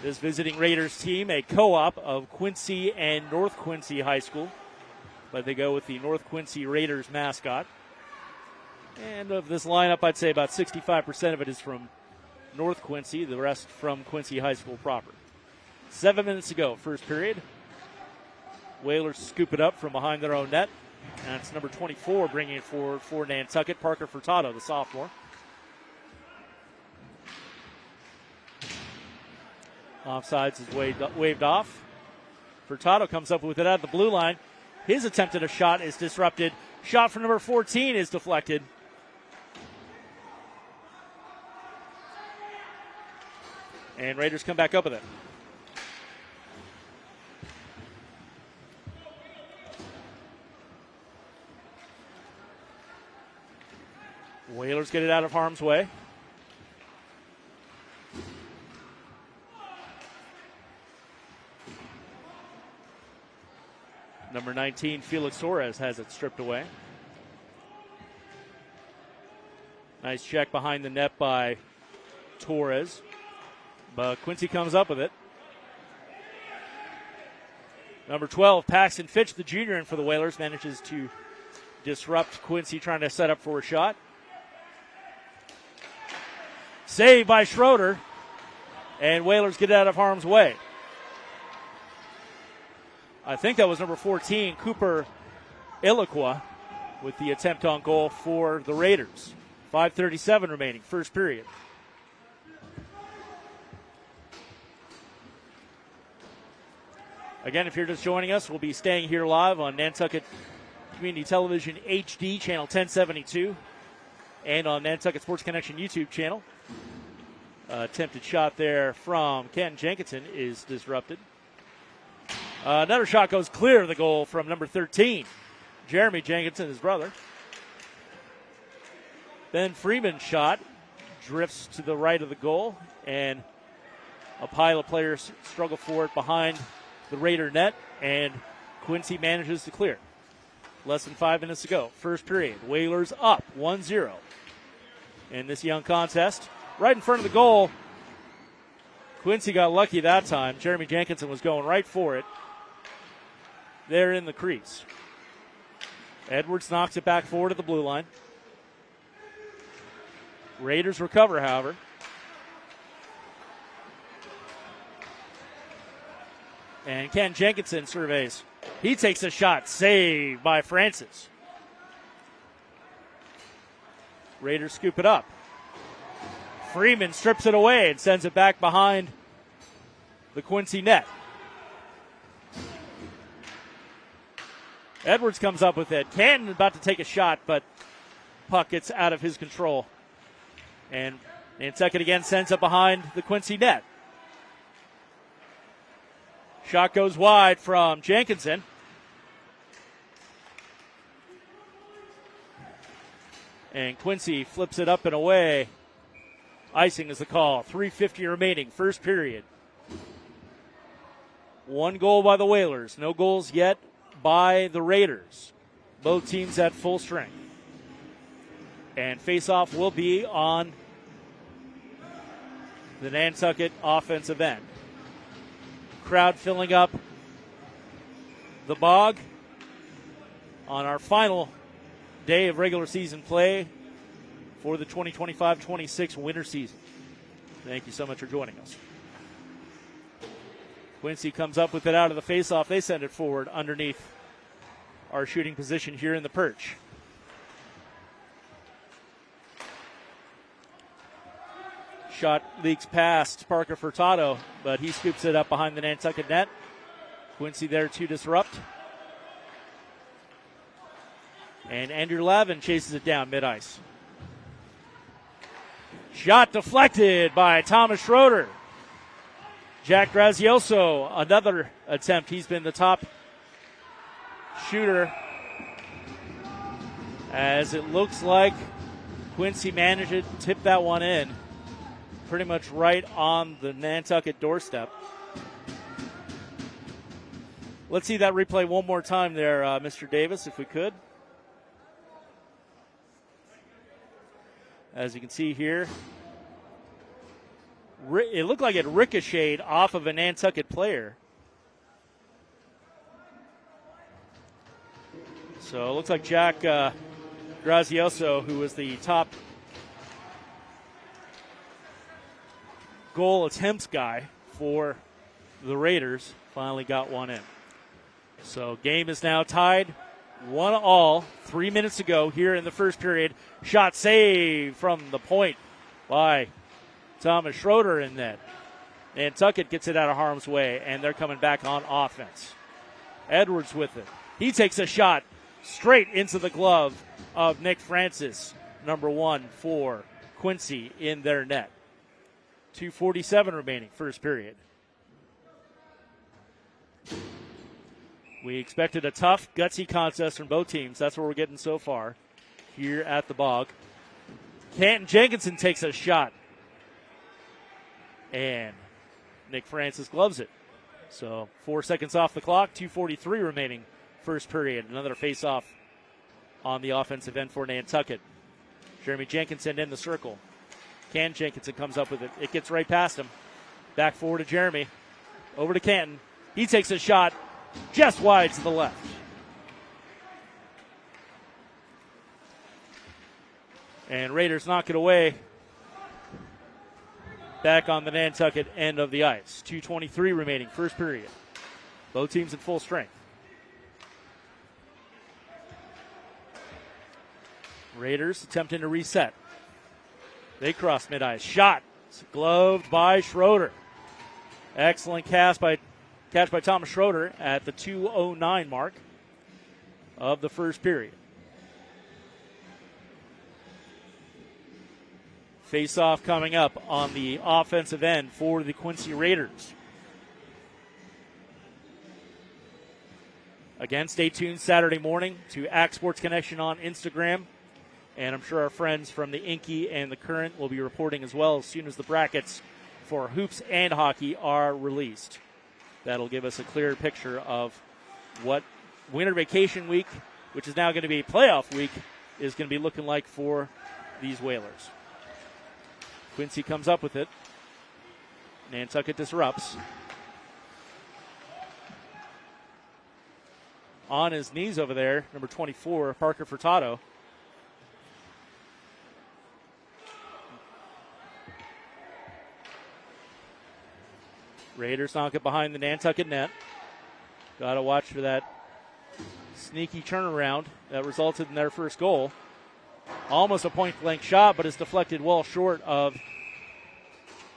A: This visiting Raiders team, a co-op of Quincy and North Quincy High School, but they go with the North Quincy Raiders mascot. And of this lineup, I'd say about 65% of it is from North Quincy, the rest from Quincy High School proper. 7 minutes to go, first period. Whalers scoop it up from behind their own net. And it's number 24 bringing it forward for Nantucket, Parker Furtado, the sophomore. Offsides is waved off. Furtado comes up with it out of the blue line. His attempt at a shot is disrupted. Shot from number 14 is deflected. And Raiders come back up with it. Whalers get it out of harm's way. Number 19, Felix Torres, has it stripped away. Nice check behind the net by Torres. But Quincy comes up with it. Number 12, Paxton Fitch, the junior in for the Whalers, manages to disrupt Quincy trying to set up for a shot. Saved by Schroeder. And Whalers get out of harm's way. I think that was number 14, Cooper Iloquois, with the attempt on goal for the Raiders. 5:37 remaining, first period. Again, if you're just joining us, we'll be staying here live on Nantucket Community Television HD Channel 1072 and on Nantucket Sports Connection YouTube channel. Attempted shot there from Ken Jenkinson is disrupted. Another shot goes clear of the goal from number 13, Jeremy Jenkinson, his brother. Ben Freeman's shot drifts to the right of the goal, and a pile of players struggle for it behind the Raider net, and Quincy manages to clear. Less than 5 minutes to go. First period. Whalers up 1-0 in this young contest. Right in front of the goal. Quincy got lucky that time. Jeremy Jenkinson was going right for it. There in the crease. Edwards knocks it back forward to the blue line. Raiders recover, however. And Ken Jenkinson surveys. He takes a shot. Saved by Francis. Raiders scoop it up. Freeman strips it away and sends it back behind the Quincy net. Edwards comes up with it. Canton about to take a shot, but puck gets out of his control. And Nantucket again sends it behind the Quincy net. Shot goes wide from Jenkinson. And Quincy flips it up and away. Icing is the call. 3:50 remaining, first period. One goal by the Whalers. No goals yet by the Raiders. Both teams at full strength. And face-off will be on the Nantucket offensive end. Crowd filling up the Bog on our final day of regular season play for the 2025-26 winter season. Thank you so much for joining us. Quincy comes up with it out of the faceoff. They send it forward underneath our shooting position here in the perch. Shot leaks past Parker Furtado, but he scoops it up behind the Nantucket net. Quincy there to disrupt. And Andrew Lavin chases it down mid-ice. Shot deflected by Thomas Schroeder. Jack Grazioso, another attempt. He's been the top shooter, as it looks like Quincy managed to tip that one in pretty much right on the Nantucket doorstep. Let's see that replay one more time there, Mr. Davis, if we could. As you can see here, it looked like it ricocheted off of a Nantucket player. So it looks like Jack Grazioso, who was the top goal attempts guy for the Raiders, finally got one in. So game is now tied 1-1, 3 minutes to go here in the first period. Shot saved from the point by Thomas Schroeder in net. Nantucket gets it out of harm's way, and they're coming back on offense. Edwards with it. He takes a shot straight into the glove of Nick Francis, number 1 for Quincy in their net. 2:47 remaining, first period. We expected a tough, gutsy contest from both teams. That's what we're getting so far here at the Bog. Canton Jenkinson takes a shot. And Nick Francis gloves it. So 4 seconds off the clock, 2:43 remaining, first period. Another face-off on the offensive end for Nantucket. Jeremy Jenkinson in the circle. Canton Jenkinson comes up with it. It gets right past him. Back forward to Jeremy. Over to Canton. He takes a shot just wide to the left. And Raiders knock it away. Back on the Nantucket end of the ice. 2:23 remaining, first period. Both teams in full strength. Raiders attempting to reset. They cross mid-ice. Shot. It's gloved by Schroeder. Excellent catch by Thomas Schroeder at the 2:09 mark of the first period. Face-off coming up on the offensive end for the Quincy Raiders. Again, stay tuned Saturday morning to ACT Sports Connection on Instagram. And I'm sure our friends from the Inky and the Current will be reporting as well as soon as the brackets for hoops and hockey are released. That'll give us a clearer picture of what winter vacation week, which is now going to be playoff week, is going to be looking like for these Whalers. Quincy comes up with it. Nantucket disrupts. On his knees over there, number 24, Parker Furtado. Raiders knock it behind the Nantucket net. Got to watch for that sneaky turnaround that resulted in their first goal. Almost a point-blank shot, but it's deflected well short of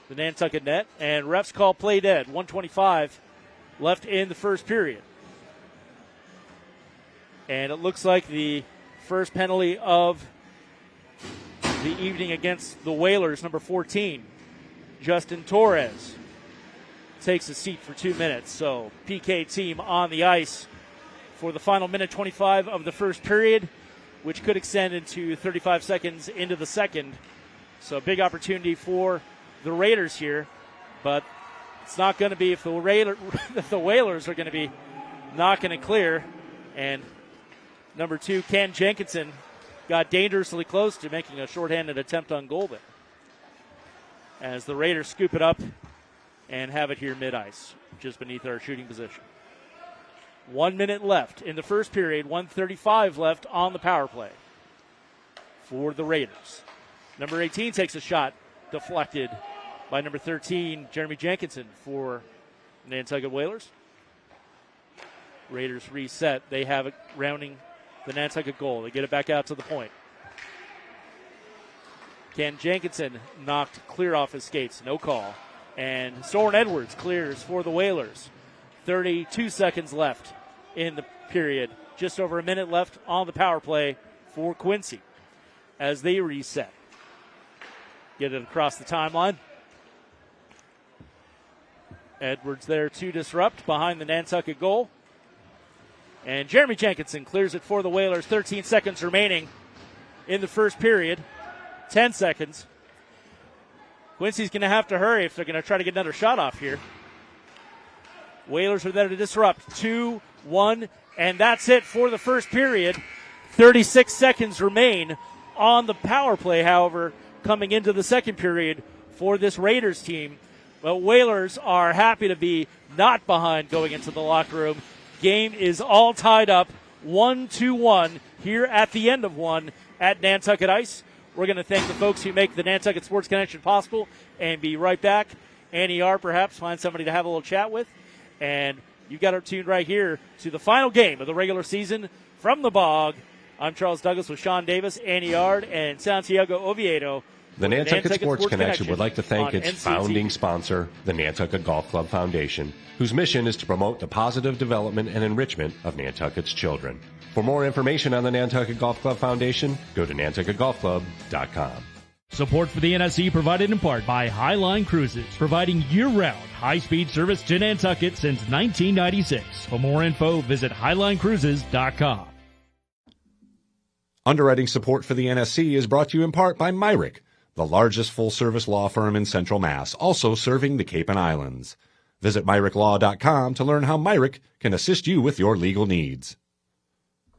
A: the Nantucket net. And refs call play dead. 1:25 left in the first period. And it looks like the first penalty of the evening against the Whalers, number 14, Justin Torres, takes a seat for 2 minutes. So PK team on the ice for the final minute 25 of the first period, which could extend into 35 seconds into the second. So a big opportunity for the Raiders here, but it's not going to be if the Whalers are going to be not going to clear. And number 2, Ken Jenkinson, got dangerously close to making a shorthanded attempt on goal there, as the Raiders scoop it up and have it here mid-ice, just beneath our shooting position. 1 minute left in the first period, 1:35 left on the power play for the Raiders. Number 18 takes a shot, deflected by number 13, Jeremy Jenkinson, for Nantucket Whalers. Raiders reset. They have it rounding the Nantucket goal. They get it back out to the point. Ken Jenkinson knocked clear off his skates. No call. And Soren Edwards clears for the Whalers. 32 seconds left in the period. Just over a minute left on the power play for Quincy as they reset. Get it across the timeline. Edwards there to disrupt behind the Nantucket goal. And Jeremy Jenkinson clears it for the Whalers. 13 seconds remaining in the first period. 10 seconds. Quincy's going to have to hurry if they're going to try to get another shot off here. Whalers are there to disrupt. 2-1, and that's it for the first period. 36 seconds remain on the power play, however, coming into the second period for this Raiders team. But Whalers are happy to be not behind going into the locker room. Game is all tied up, 1-1 here at the end of one at Nantucket Ice. We're going to thank the folks who make the Nantucket Sports Connection possible and be right back. Annie R, perhaps, find somebody to have a little chat with. And you've got her tuned right here to the final game of the regular season from the Bog. I'm Charles Douglas with Sean Davis, Annie Yard, and Santiago Oviedo.
B: The Nantucket Sports Connection would like to thank its founding sponsor, the Nantucket Golf Club Foundation, whose mission is to promote the positive development and enrichment of Nantucket's children. For more information on the Nantucket Golf Club Foundation, go to nantucketgolfclub.com.
C: Support for the NSC provided in part by Highline Cruises, providing year-round high-speed service to Nantucket since 1996. For more info, visit highlinecruises.com.
D: Underwriting support for the NSC is brought to you in part by Myrick, the largest full-service law firm in Central Mass, also serving the Cape and Islands. Visit MyrickLaw.com to learn how Myrick can assist you with your legal needs.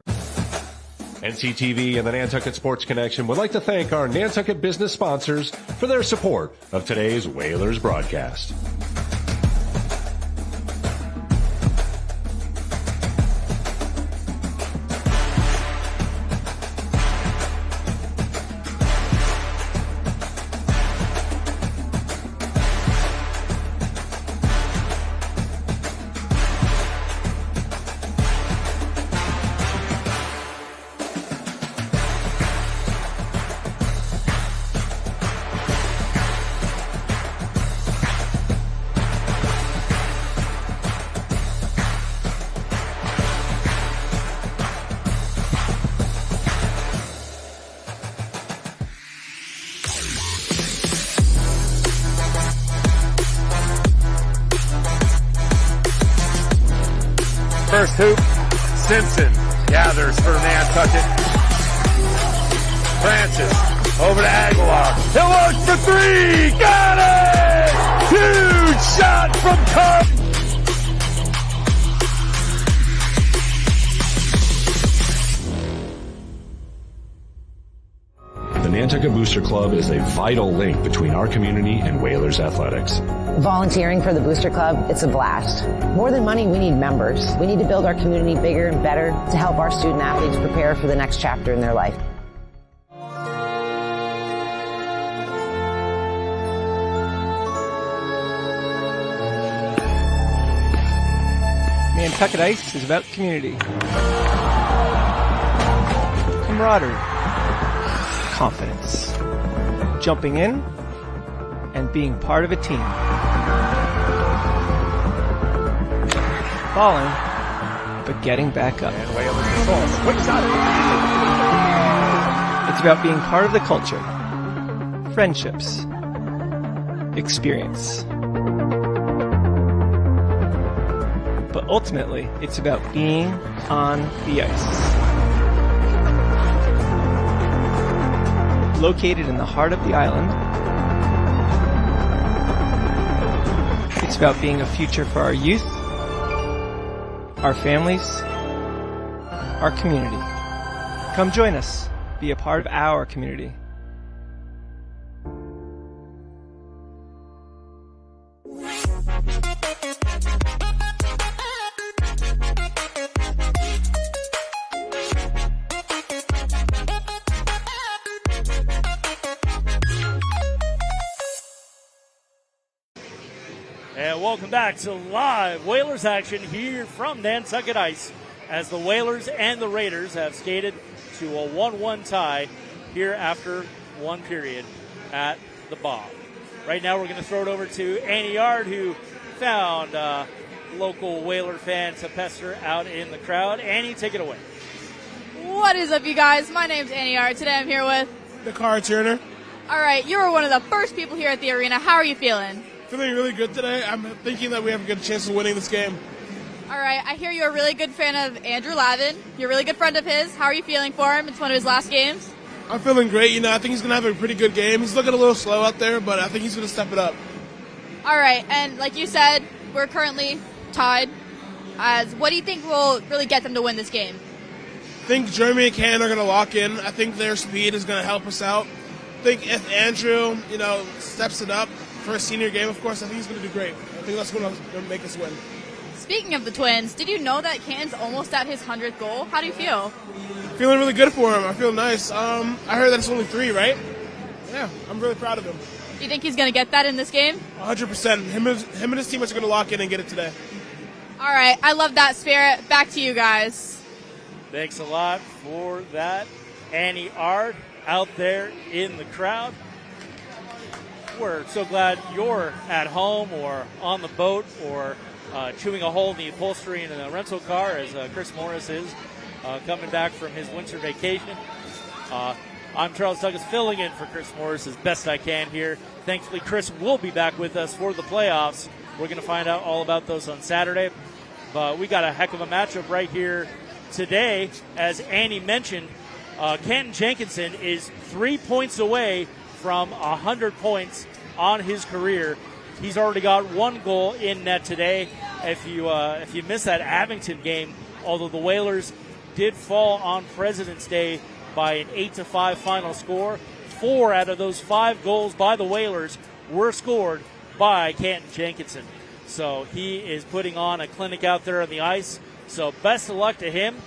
B: NCTV and the Nantucket Sports Connection would like to thank our Nantucket business sponsors for their support of today's Whalers broadcast.
F: First hoop, Simpson gathers for Nantucket. Francis over to Aguilar. He'll look for three. Got it! Huge shot from Carp.
D: The Nantucket Booster Club is a vital link between our community and Whalers athletics.
G: Volunteering for the Booster Club, it's a blast. More than money, we need members. We need to build our community bigger and better to help our student athletes prepare for the next chapter in their life.
E: Nantucket Ice is about community, camaraderie, confidence, jumping in, and being part of a team. Falling but getting back up.
F: And way over the source. Quick shot.
E: It's about being part of the culture, friendships, experience. But ultimately, it's about being on the ice. Located in the heart of the island, it's about being a future for our youth, our families, our community. Come join us. Be a part of our community.
A: And welcome back to live Whalers action here from Nantucket Ice as the Whalers and the Raiders have skated to a 1-1 tie here after one period at the Bog. Right now we're going to throw it over to Annie Yard, who found local Whaler fan to pester out in the crowd. Annie, take it away.
H: What is up, you guys? My name's Annie Yard. Today I'm here with
I: Dakar Turner.
H: All right, you were one of the first people here at the arena. How are you feeling?
I: Feeling really good today. I'm thinking that we have a good chance of winning this game.
H: All right, I hear you're a really good fan of Andrew Lavin. You're a really good friend of his. How are you feeling for him? It's one of his last games.
I: I'm feeling great. I think he's going to have a pretty good game. He's looking a little slow out there, but I think he's going to step it up.
H: All right, and like you said, we're currently tied. What do you think will really get them to win this game?
I: I think Jeremy and Ken are going to lock in. I think their speed is going to help us out. I think if Andrew, steps it up for a senior game, of course, I think he's going to do great. I think that's going to make us win.
H: Speaking of the Twins, did you know that Canton's almost at his 100th goal? How do you feel?
I: Feeling really good for him. I feel nice. I heard that it's only 3, right? Yeah, I'm really proud of him.
H: Do you think he's going to get that in this game?
I: 100%. Him and his team are going to lock in and get it today.
H: All right, I love that spirit. Back to you guys.
A: Thanks a lot for that, Annie Ard, out there in the crowd. We're so glad you're at home or on the boat or chewing a hole in the upholstery in a rental car as Chris Morris is coming back from his winter vacation. I'm Charles Douglas filling in for Chris Morris as best I can here. Thankfully, Chris will be back with us for the playoffs. We're going to find out all about those on Saturday. But we got a heck of a matchup right here today. As Annie mentioned, Kenton Jenkinson is 3 points away from 100 points on his career. He's already got 1 goal in net today. If you missed that Abington game, although the Whalers did fall on President's Day by an 8-5 final score, 4 out of those 5 goals by the Whalers were scored by Kenton Jenkinson. So he is putting on a clinic out there on the ice. So best of luck to him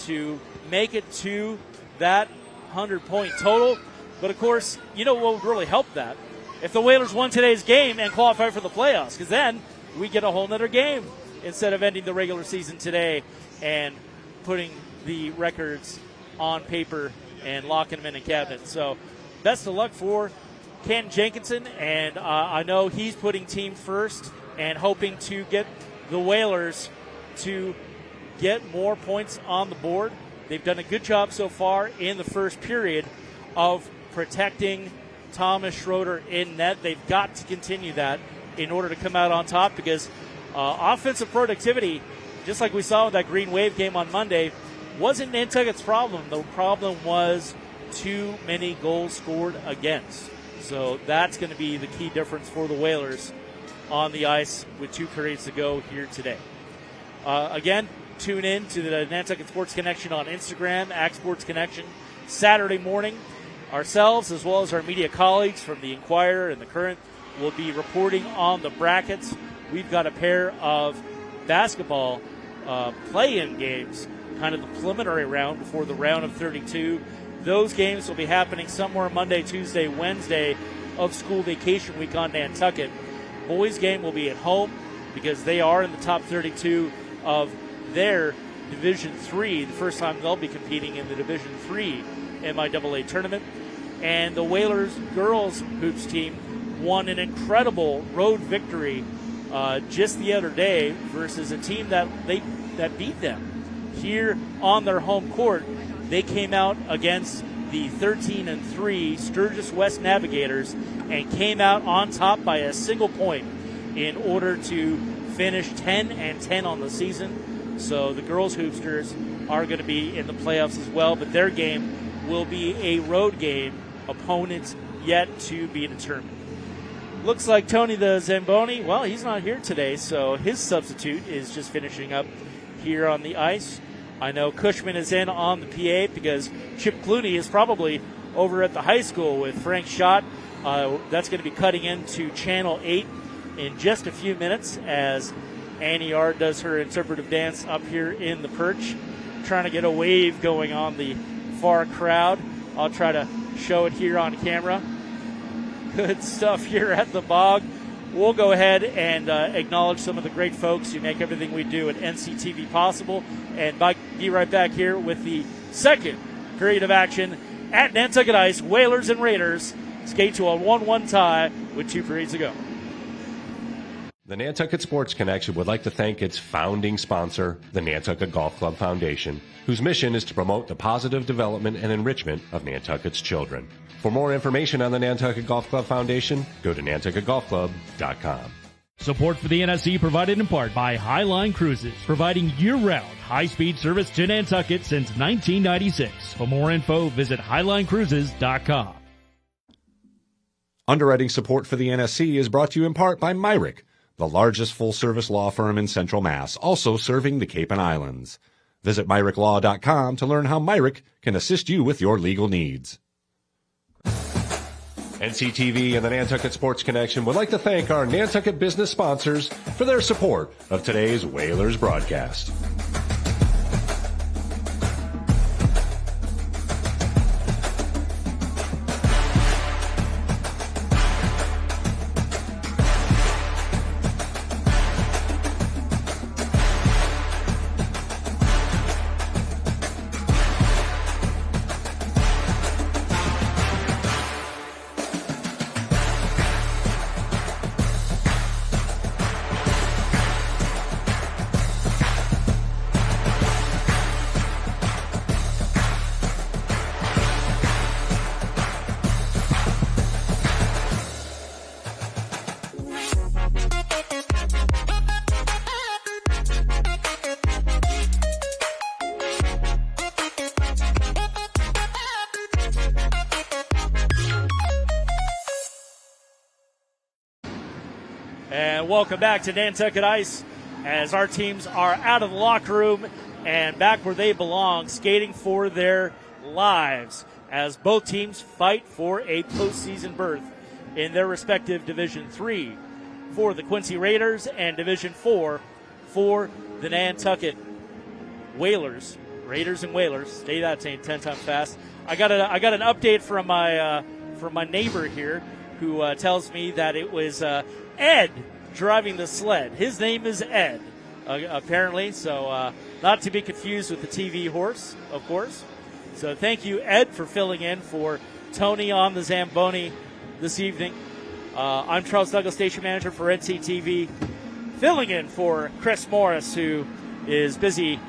A: to make it to that 100-point total. But, of course, what would really help that? If the Whalers won today's game and qualify for the playoffs, because then we get a whole nother game instead of ending the regular season today and putting the records on paper and locking them in a cabinet. So best of luck for Ken Jenkinson, and I know he's putting team first and hoping to get the Whalers to get more points on the board. They've done a good job so far in the first period of protecting Thomas Schroeder in net. They've got to continue that in order to come out on top because offensive productivity, just like we saw with that Green Wave game on Monday, wasn't Nantucket's problem. The problem was too many goals scored against. So that's going to be the key difference for the Whalers on the ice with 2 periods to go here today. Again, tune in to the Nantucket Sports Connection on Instagram, @Sports Connection, Saturday morning. Ourselves, as well as our media colleagues from the Inquirer and the Current, will be reporting on the brackets. We've got a pair of basketball play-in games, kind of the preliminary round before the round of 32. Those games will be happening somewhere Monday, Tuesday, Wednesday of school vacation week on Nantucket. Boys game will be at home because they are in the top 32 of their Division III, the first time they'll be competing in the Division III MIAA tournament. And the Whalers girls hoops team won an incredible road victory just the other day versus a team that beat them here on their home court. They came out against the 13-3 Sturgis West Navigators and came out on top by a single point in order to finish 10-10 on the season. So the girls hoopsters are going to be in the playoffs as well, but their game will be a road game, opponents yet to be determined. Looks like Tony the Zamboni, well, he's not here today, so his substitute is just finishing up here on the ice. I know Cushman is in on the PA because Chip Clooney is probably over at the high school with Frank Schott. That's going to be cutting into Channel 8 in just a few minutes as Annie Yard does her interpretive dance up here in the perch, trying to get a wave going on the far crowd. I'll try to show it here on camera. Good stuff here at the Bog. We'll go ahead and acknowledge some of the great folks who make everything we do at NCTV possible, and be right back here with the second period of action at Nantucket Ice. Whalers and Raiders skate to a 1-1 tie with 2 periods to go.
B: The Nantucket Sports Connection would like to thank its founding sponsor, the Nantucket Golf Club Foundation, whose mission is to promote the positive development and enrichment of Nantucket's children. For more information on the Nantucket Golf Club Foundation, go to nantucketgolfclub.com.
C: Support for the NSC provided in part by Highline Cruises, providing year-round high-speed service to Nantucket since 1996. For more info, visit highlinecruises.com.
D: Underwriting support for the NSC is brought to you in part by Myrick, the largest full-service law firm in Central Mass, also serving the Cape and Islands. Visit MyrickLaw.com to learn how Myrick can assist you with your legal needs.
B: NCTV and the Nantucket Sports Connection would like to thank our Nantucket business sponsors for their support of today's Whalers broadcast.
A: And welcome back to Nantucket Ice as our teams are out of the locker room and back where they belong, skating for their lives as both teams fight for a postseason berth in their respective Division III for the Quincy Raiders and Division IV for the Nantucket Whalers. Raiders and Whalers. Say that 10 times fast. I got an update from my neighbor here who tells me that it was Ed driving the sled. His name is Ed, apparently, so not to be confused with the TV horse, of course. So thank you, Ed, for filling in for Tony on the Zamboni this evening. I'm Charles Douglas, station manager for NCTV, filling in for Chris Morris, who is busy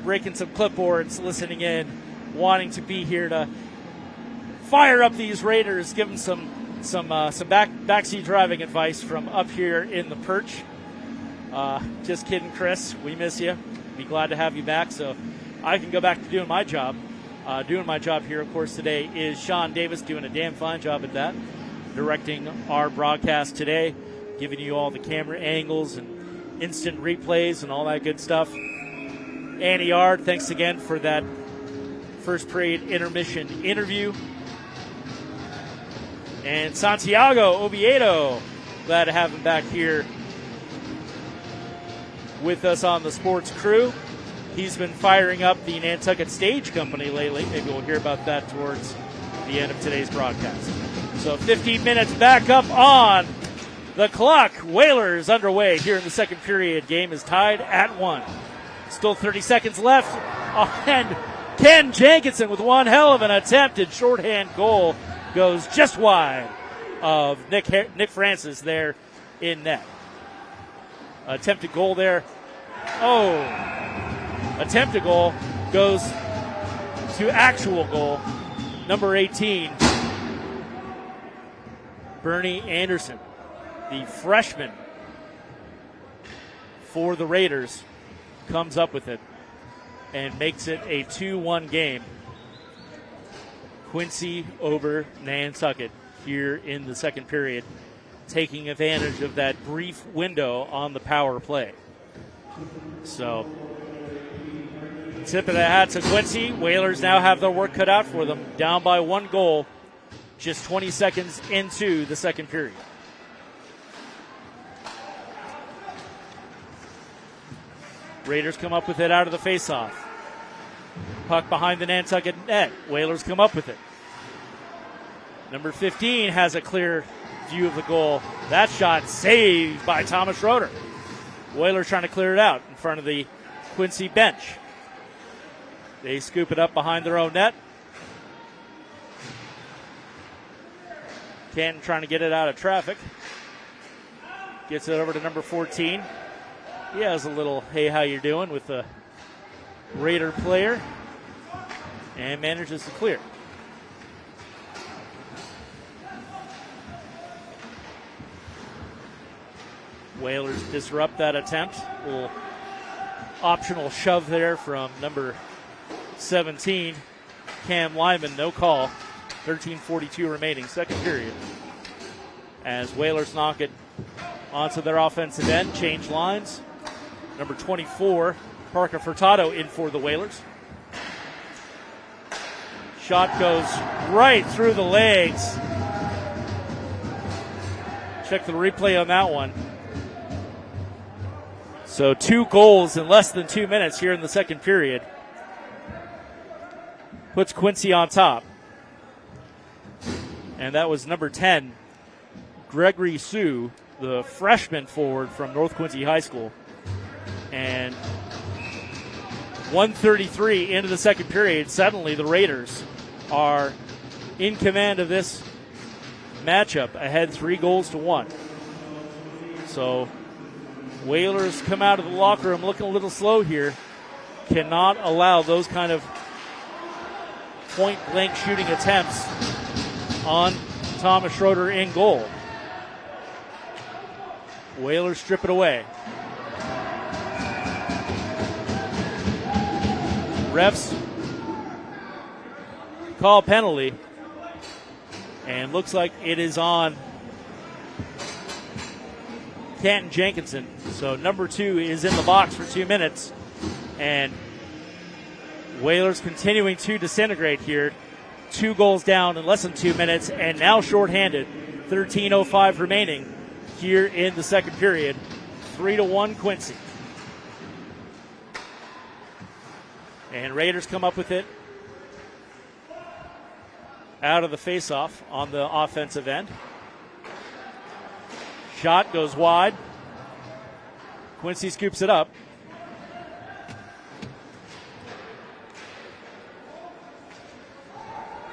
A: breaking some clipboards, listening in, wanting to be here to fire up these Raiders, give them some backseat driving advice from up here in the perch. Just kidding, Chris. We miss you. Be glad to have you back so I can go back to doing my job. Doing my job here, of course, today is Sean Davis, doing a damn fine job at that, directing our broadcast today, giving you all the camera angles and instant replays and all that good stuff. Annie Yard, thanks again for that first period intermission interview. And Santiago Oviedo, glad to have him back here with us on the sports crew. He's been firing up the Nantucket Stage Company lately. Maybe we'll hear about that towards the end of today's broadcast. So 15 minutes back up on the clock. Whalers underway here in the second period. Game is tied at 1. Still 30 seconds left. And Ken Jenkinson with one hell of an attempted shorthand goal goes just wide of Nick Francis there in net. Attempted goal there. Oh, attempted goal goes to actual goal. Number 18, Bernie Anderson, the freshman for the Raiders, comes up with it and makes it a 2-1 game. Quincy over Nantucket here in the second period, taking advantage of that brief window on the power play. So, tip of the hat to Quincy. Whalers now have their work cut out for them, down by 1 goal, just 20 seconds into the second period. Raiders come up with it out of the faceoff. Puck behind the Nantucket net. Whalers come up with it. Number 15 has a clear view of the goal. That shot saved by Thomas Schroeder. Whalers trying to clear it out in front of the Quincy bench. They scoop it up behind their own net. Canton trying to get it out of traffic. Gets it over to number 14. He has a little hey, how you doing with the Raider player and manages to clear. Whalers disrupt that attempt. A little optional shove there from number 17, Cam Lyman, no call. 13:42 remaining, second period. As Whalers knock it onto their offensive end, change lines. Number 24, Parker Furtado in for the Whalers. Shot goes right through the legs. Check the replay on that one. So 2 goals in less than 2 minutes here in the second period. Puts Quincy on top. And that was number 10, Gregory Sue, the freshman forward from North Quincy High School. And 1:33 into the second period, suddenly the Raiders are in command of this matchup, ahead 3-1. So Whalers come out of the locker room looking a little slow here. Cannot allow those kind of point-blank shooting attempts on Thomas Schroeder in goal. Whalers strip it away. Refs call penalty, and looks like it is on Canton Jenkinson. So number 2 is in the box for 2 minutes, and Whalers continuing to disintegrate here. 2 goals down in less than 2 minutes, and now shorthanded. 13:05 remaining here in the second period. 3-1 Quincy. And Raiders come up with it out of the faceoff on the offensive end. Shot goes wide. Quincy scoops it up.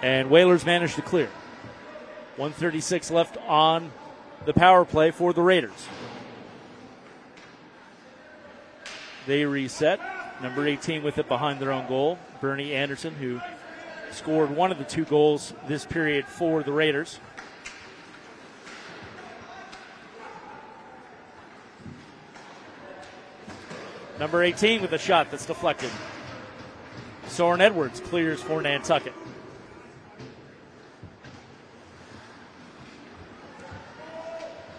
A: And Whalers managed to clear. 1:36 left on the power play for the Raiders. They reset. Number 18 with it behind their own goal. Bernie Anderson, who scored one of the 2 goals this period for the Raiders. Number 18 with a shot that's deflected. Soren Edwards clears for Nantucket.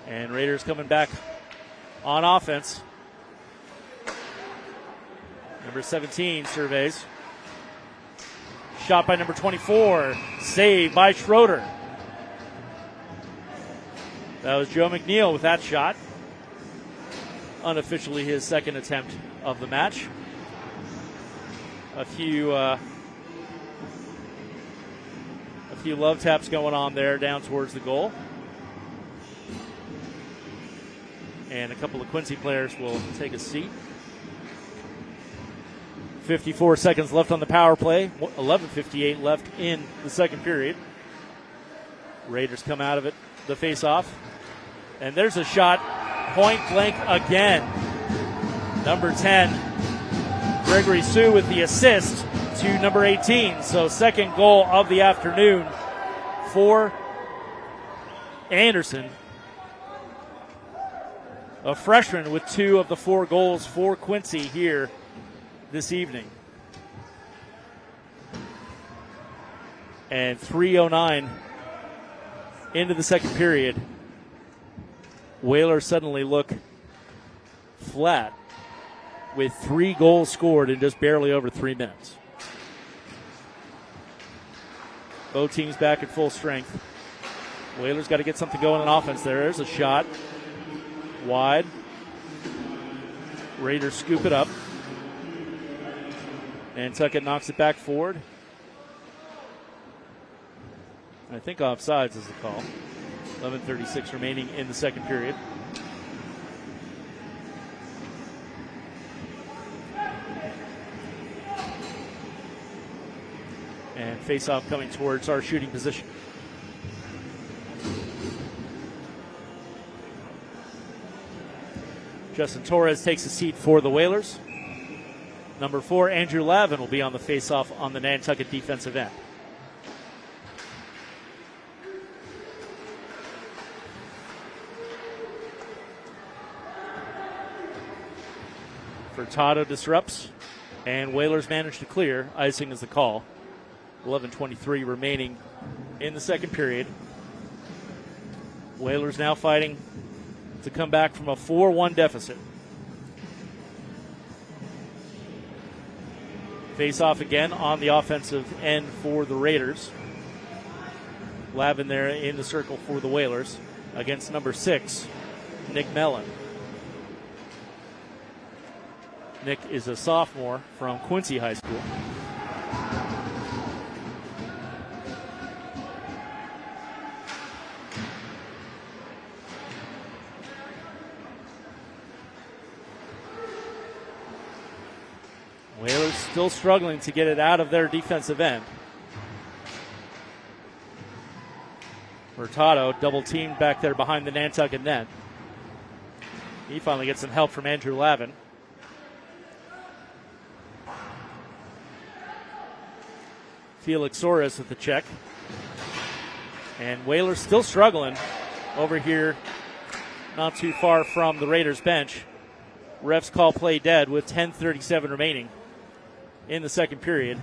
A: And Raiders coming back on offense. Number 17 surveys. Shot by number 24. Saved by Schroeder. That was Joe McNeil with that shot. Unofficially his second attempt of the match. A few love taps going on there down towards the goal. And a couple of Quincy players will take a seat. 54 seconds left on the power play. 11:58 left in the second period. Raiders come out of it, the face-off. And there's a shot, point blank again. Number 10, Gregory Sue with the assist to number 18. So second goal of the afternoon for Anderson. A freshman with 2 of the 4 goals for Quincy here this evening. And 3:09 into the second period. Whalers suddenly look flat with 3 goals scored in just barely over 3 minutes. Both teams back at full strength. Whalers got to get something going on offense. There's a shot. Wide. Raiders scoop it up. Nantucket knocks it back forward. I think offsides is the call. 11:36 remaining in the second period. And face-off coming towards our shooting position. Justin Torres takes a seat for the Whalers. Number 4, Andrew Lavin, will be on the face-off on the Nantucket defensive end. Furtado disrupts, and Whalers manage to clear. Icing is the call. 11:23 remaining in the second period. Whalers now fighting to come back from a 4-1 deficit. Face off again on the offensive end for the Raiders. Lavin there in the circle for the Whalers against number 6, Nick Mellon. Nick is a sophomore from Quincy High School. Whalers still struggling to get it out of their defensive end. Furtado double teamed back there behind the Nantucket net. He finally gets some help from Andrew Lavin. Felix Soares with the check. And Whalers still struggling over here, not too far from the Raiders bench. Refs call play dead with 10:37 remaining in the second period.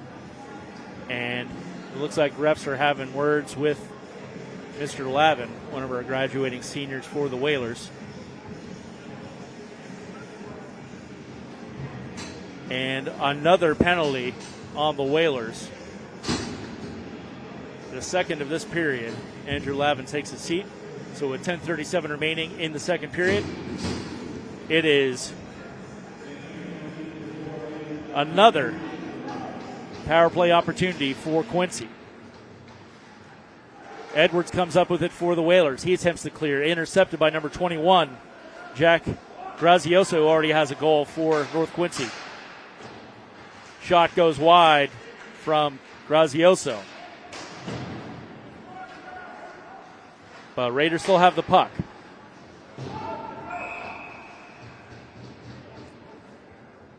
A: And it looks like refs are having words with Mr. Lavin, one of our graduating seniors for the Whalers. And another penalty on the Whalers. The second of this period. Andrew Lavin takes a seat. So with 10:37 remaining in the second period, it is another power play opportunity for Quincy. Edwards comes up with it for the Whalers. He attempts to clear, intercepted by number 21, Jack Grazioso, who already has a goal for North Quincy. Shot goes wide from Grazioso. But Raiders still have the puck.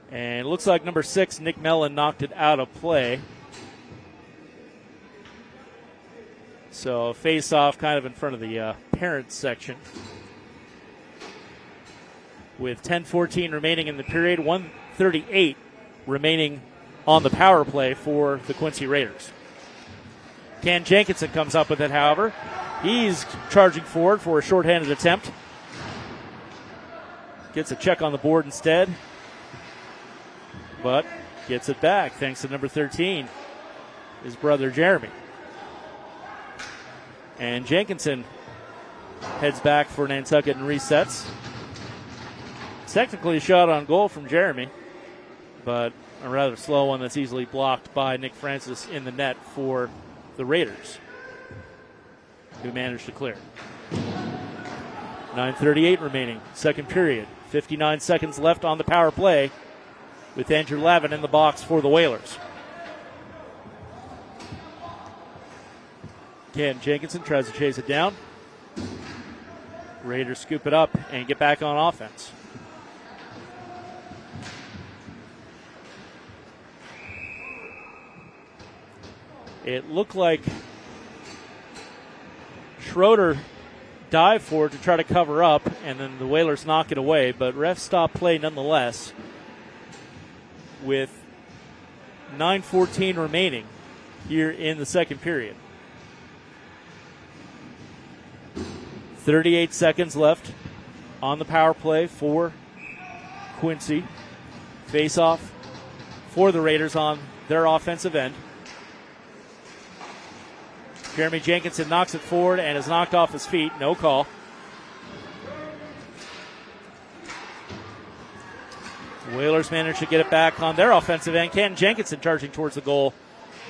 A: And it looks like number 6, Nick Mellon, knocked it out of play. So face-off kind of in front of the parents section. With 10:14 remaining in the period, 1:38 remaining on the power play for the Quincy Raiders. Ken Jenkinson comes up with it, however. He's charging forward for a shorthanded attempt. Gets a check on the board instead. But gets it back thanks to number 13, his brother Jeremy. And Jenkinson heads back for Nantucket and resets. Technically a shot on goal from Jeremy, but a rather slow one that's easily blocked by Nick Francis in the net for the Raiders, who managed to clear. 9:38 remaining, second period. 59 seconds left on the power play with Andrew Lavin in the box for the Whalers. Ken Jenkinson tries to chase it down. Raiders scoop it up and get back on offense. It looked like Schroeder dived for it to try to cover up, and then the Whalers knock it away, but refs stop play nonetheless with 9:14 remaining here in the second period. 38 seconds left on the power play for Quincy. Face-off for the Raiders on their offensive end. Jeremy Jenkinson knocks it forward and is knocked off his feet. No call. Whalers managed to get it back on their offensive end. Ken Jenkinson charging towards the goal,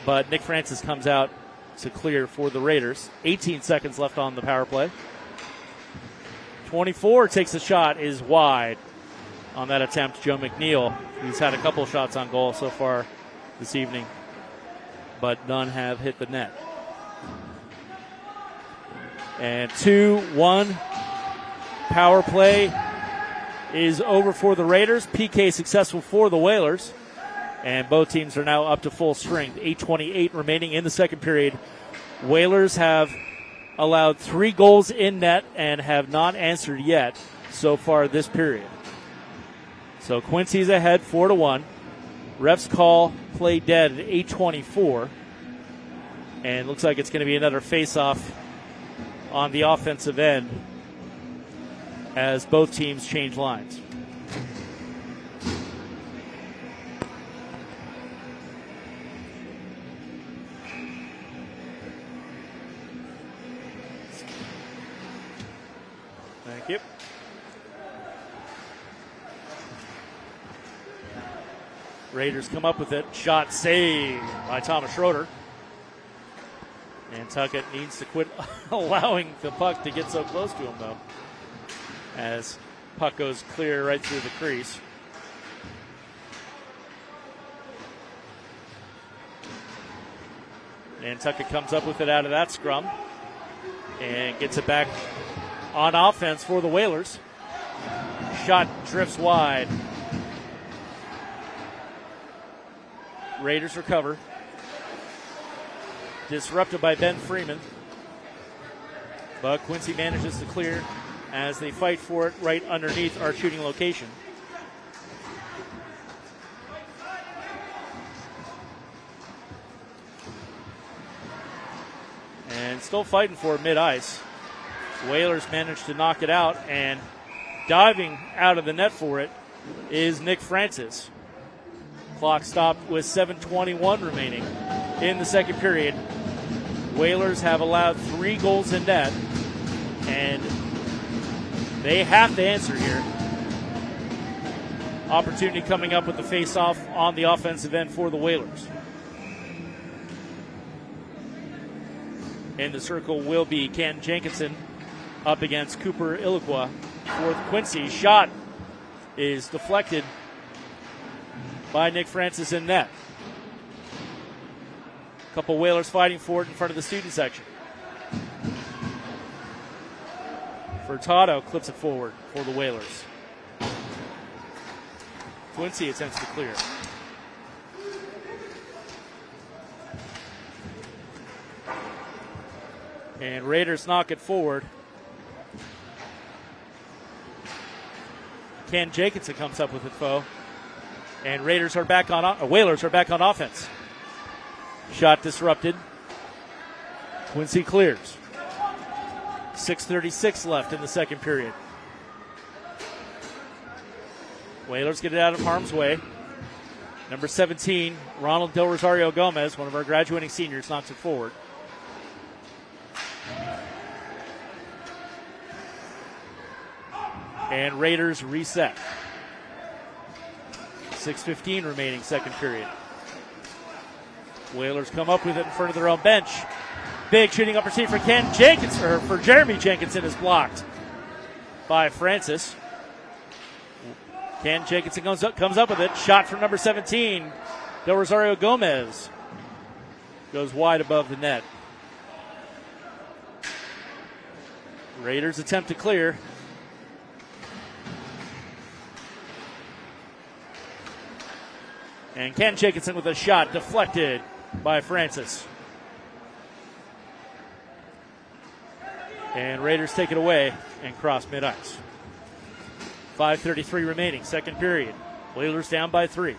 A: but Nick Francis comes out to clear for the Raiders. 18 seconds left on the power play. 24 takes a shot, is wide on that attempt. Joe McNeil, he's had a couple shots on goal so far this evening, but none have hit the net. And 2-1 power play is over for the Raiders. PK successful for the Whalers. And both teams are now up to full strength. 8:28 remaining in the second period. Whalers have allowed 3 goals in net and have not answered yet so far this period. So Quincy's ahead 4-1. Refs call play dead at 8:24. And looks like it's going to be another face-off on the offensive end as both teams change lines. Thank you. Raiders come up with it. Shot saved by Thomas Schroeder. Nantucket needs to quit allowing the puck to get so close to him, though, as puck goes clear right through the crease. Nantucket comes up with it out of that scrum and gets it back on offense for the Whalers. Shot drifts wide. Raiders recover. Disrupted by Ben Freeman. But Quincy manages to clear as they fight for it right underneath our shooting location. And still fighting for it mid-ice. Whalers managed to knock it out, and diving out of the net for it is Nick Francis. Clock stopped with 7:21 remaining in the second period. Whalers have allowed 3 goals in net, and they have to answer here. Opportunity coming up with the face-off on the offensive end for the Whalers. In the circle will be Ken Jenkinson up against Cooper Iligua for Quincy. Shot is deflected by Nick Francis in net. A couple Whalers fighting for it in front of the student section. Furtado clips it forward for the Whalers. Quincy attempts to clear. And Raiders knock it forward. Ken Jenkinson comes up with it, foe. And Whalers are back on offense. Shot disrupted. Quincy clears. 6:36 left in the second period. Whalers get it out of harm's way. Number 17, Ronald Del Rosario Gomez, one of our graduating seniors, knocks it forward. And Raiders reset. 6:15 remaining second period. Whalers come up with it in front of their own bench. Big shooting opportunity for Ken Jenkinson, or for Jeremy Jenkinson, is blocked by Francis. Ken Jenkinson comes up with it. Shot from number 17, Del Rosario Gomez. Goes wide above the net. Raiders attempt to clear. And Ken Jenkinson with a shot deflected by Francis. And Raiders take it away and cross mid-ice. 5:33 remaining, second period. Whalers down by 3.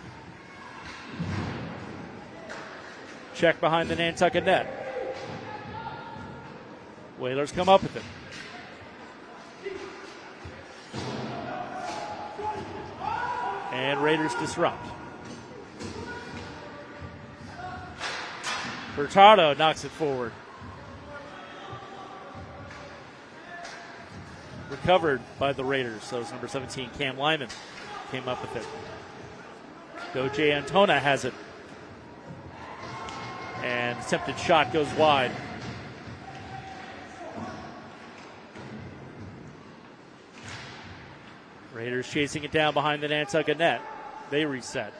A: Check behind the Nantucket net. Whalers come up with it. And Raiders disrupt. Hurtado knocks it forward. Recovered by the Raiders. So it's number 17, Cam Lyman, came up with it. Doje Antona has it. And attempted shot goes wide. Raiders chasing it down behind the Nantucket net. They reset.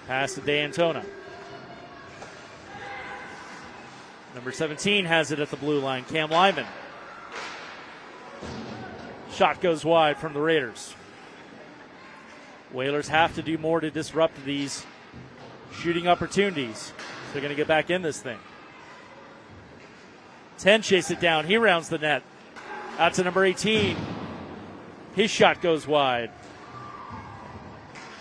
A: Pass to D'Antona. Number 17 has it at the blue line. Cam Lyman. Shot goes wide from the Raiders. Whalers have to do more to disrupt these shooting opportunities. They're going to get back in this thing. 10 chase it down. He rounds the net. Out to number 18. His shot goes wide.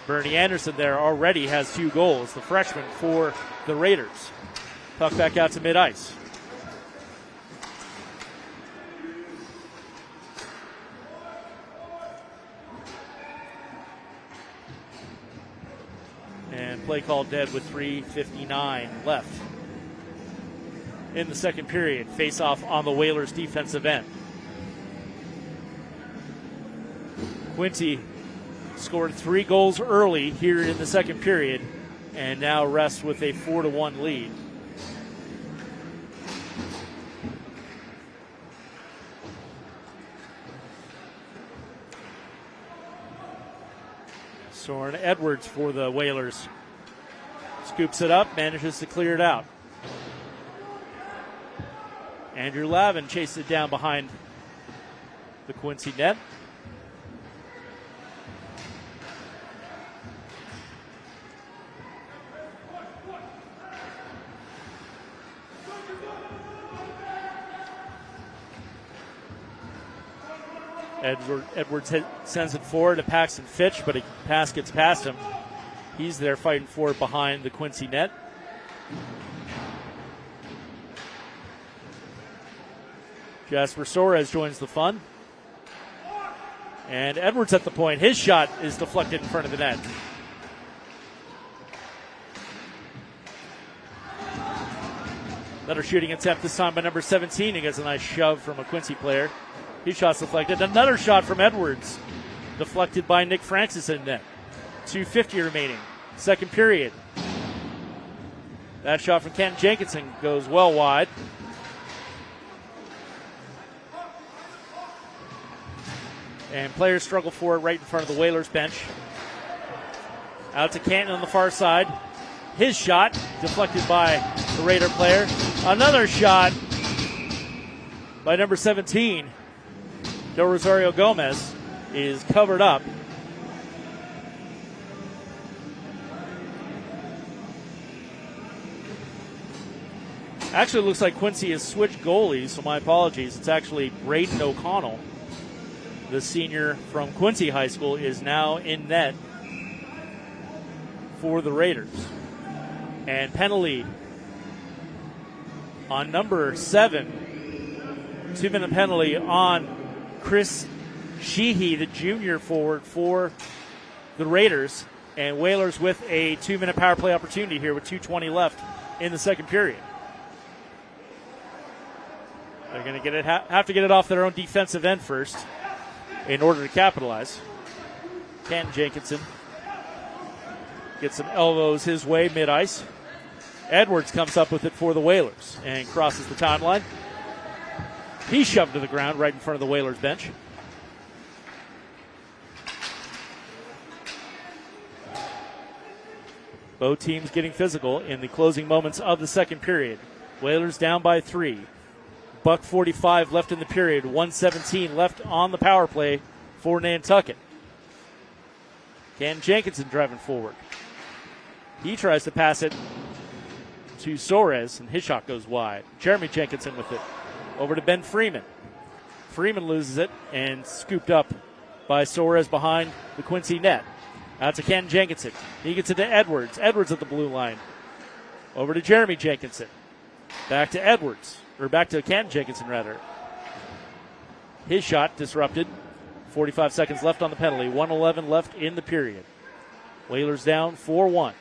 A: Bernie Anderson there already has 2 goals, the freshman for the Raiders. Puck back out to mid-ice. And play called dead with 3:59 left in the second period. Face-off on the Whalers' defensive end. Quincy scored 3 goals early here in the second period and now rests with a 4-1 lead. Soren Edwards for the Whalers. Scoops it up, manages to clear it out. Andrew Lavin chases it down behind the Quincy net. Edwards sends it forward to Paxton Fitch, but a pass gets past him. He's there fighting for it behind the Quincy net. Jasper Soares joins the fun. And Edwards at the point. His shot is deflected in front of the net. Another shooting attempt this time by number 17. He gets a nice shove from a Quincy player. His shot's deflected. Another shot from Edwards. Deflected by Nick Francis in net. 2:50 remaining. Second period. That shot from Kenton Jenkinson goes well wide. And players struggle for it right in front of the Whalers bench. Out to Canton on the far side. His shot deflected by the Raider player. Another shot by number 17. Del Rosario Gomez is covered up. Actually, it looks like Quincy has switched goalies, so my apologies. It's actually Braden O'Connell, the senior from Quincy High School, is now in net for the Raiders. And penalty on number 7. 2-minute penalty on Chris Sheehy, the junior forward for the Raiders. And Whalers with a 2-minute power play opportunity here with 2:20 left in the second period. They're going to have to get it off their own defensive end first in order to capitalize. Canton Jenkinson gets some elbows his way mid-ice. Edwards comes up with it for the Whalers and crosses the timeline. He's shoved to the ground right in front of the Whalers bench. Both teams getting physical in the closing moments of the second period. Whalers down by 3. $1:45 left in the period. 1:17 left on the power play for Nantucket. Ken Jenkinson driving forward. He tries to pass it to Soares, and his shot goes wide. Jeremy Jenkinson with it. Over to Ben Freeman. Freeman loses it and scooped up by Soares behind the Quincy net. Out to Ken Jenkinson. He gets it to Edwards. Edwards at the blue line. Over to Jeremy Jenkinson. Back to Edwards. Or back to Ken Jenkinson, rather. His shot disrupted. 45 seconds left on the penalty. 1:11 left in the period. Whalers down 4-1.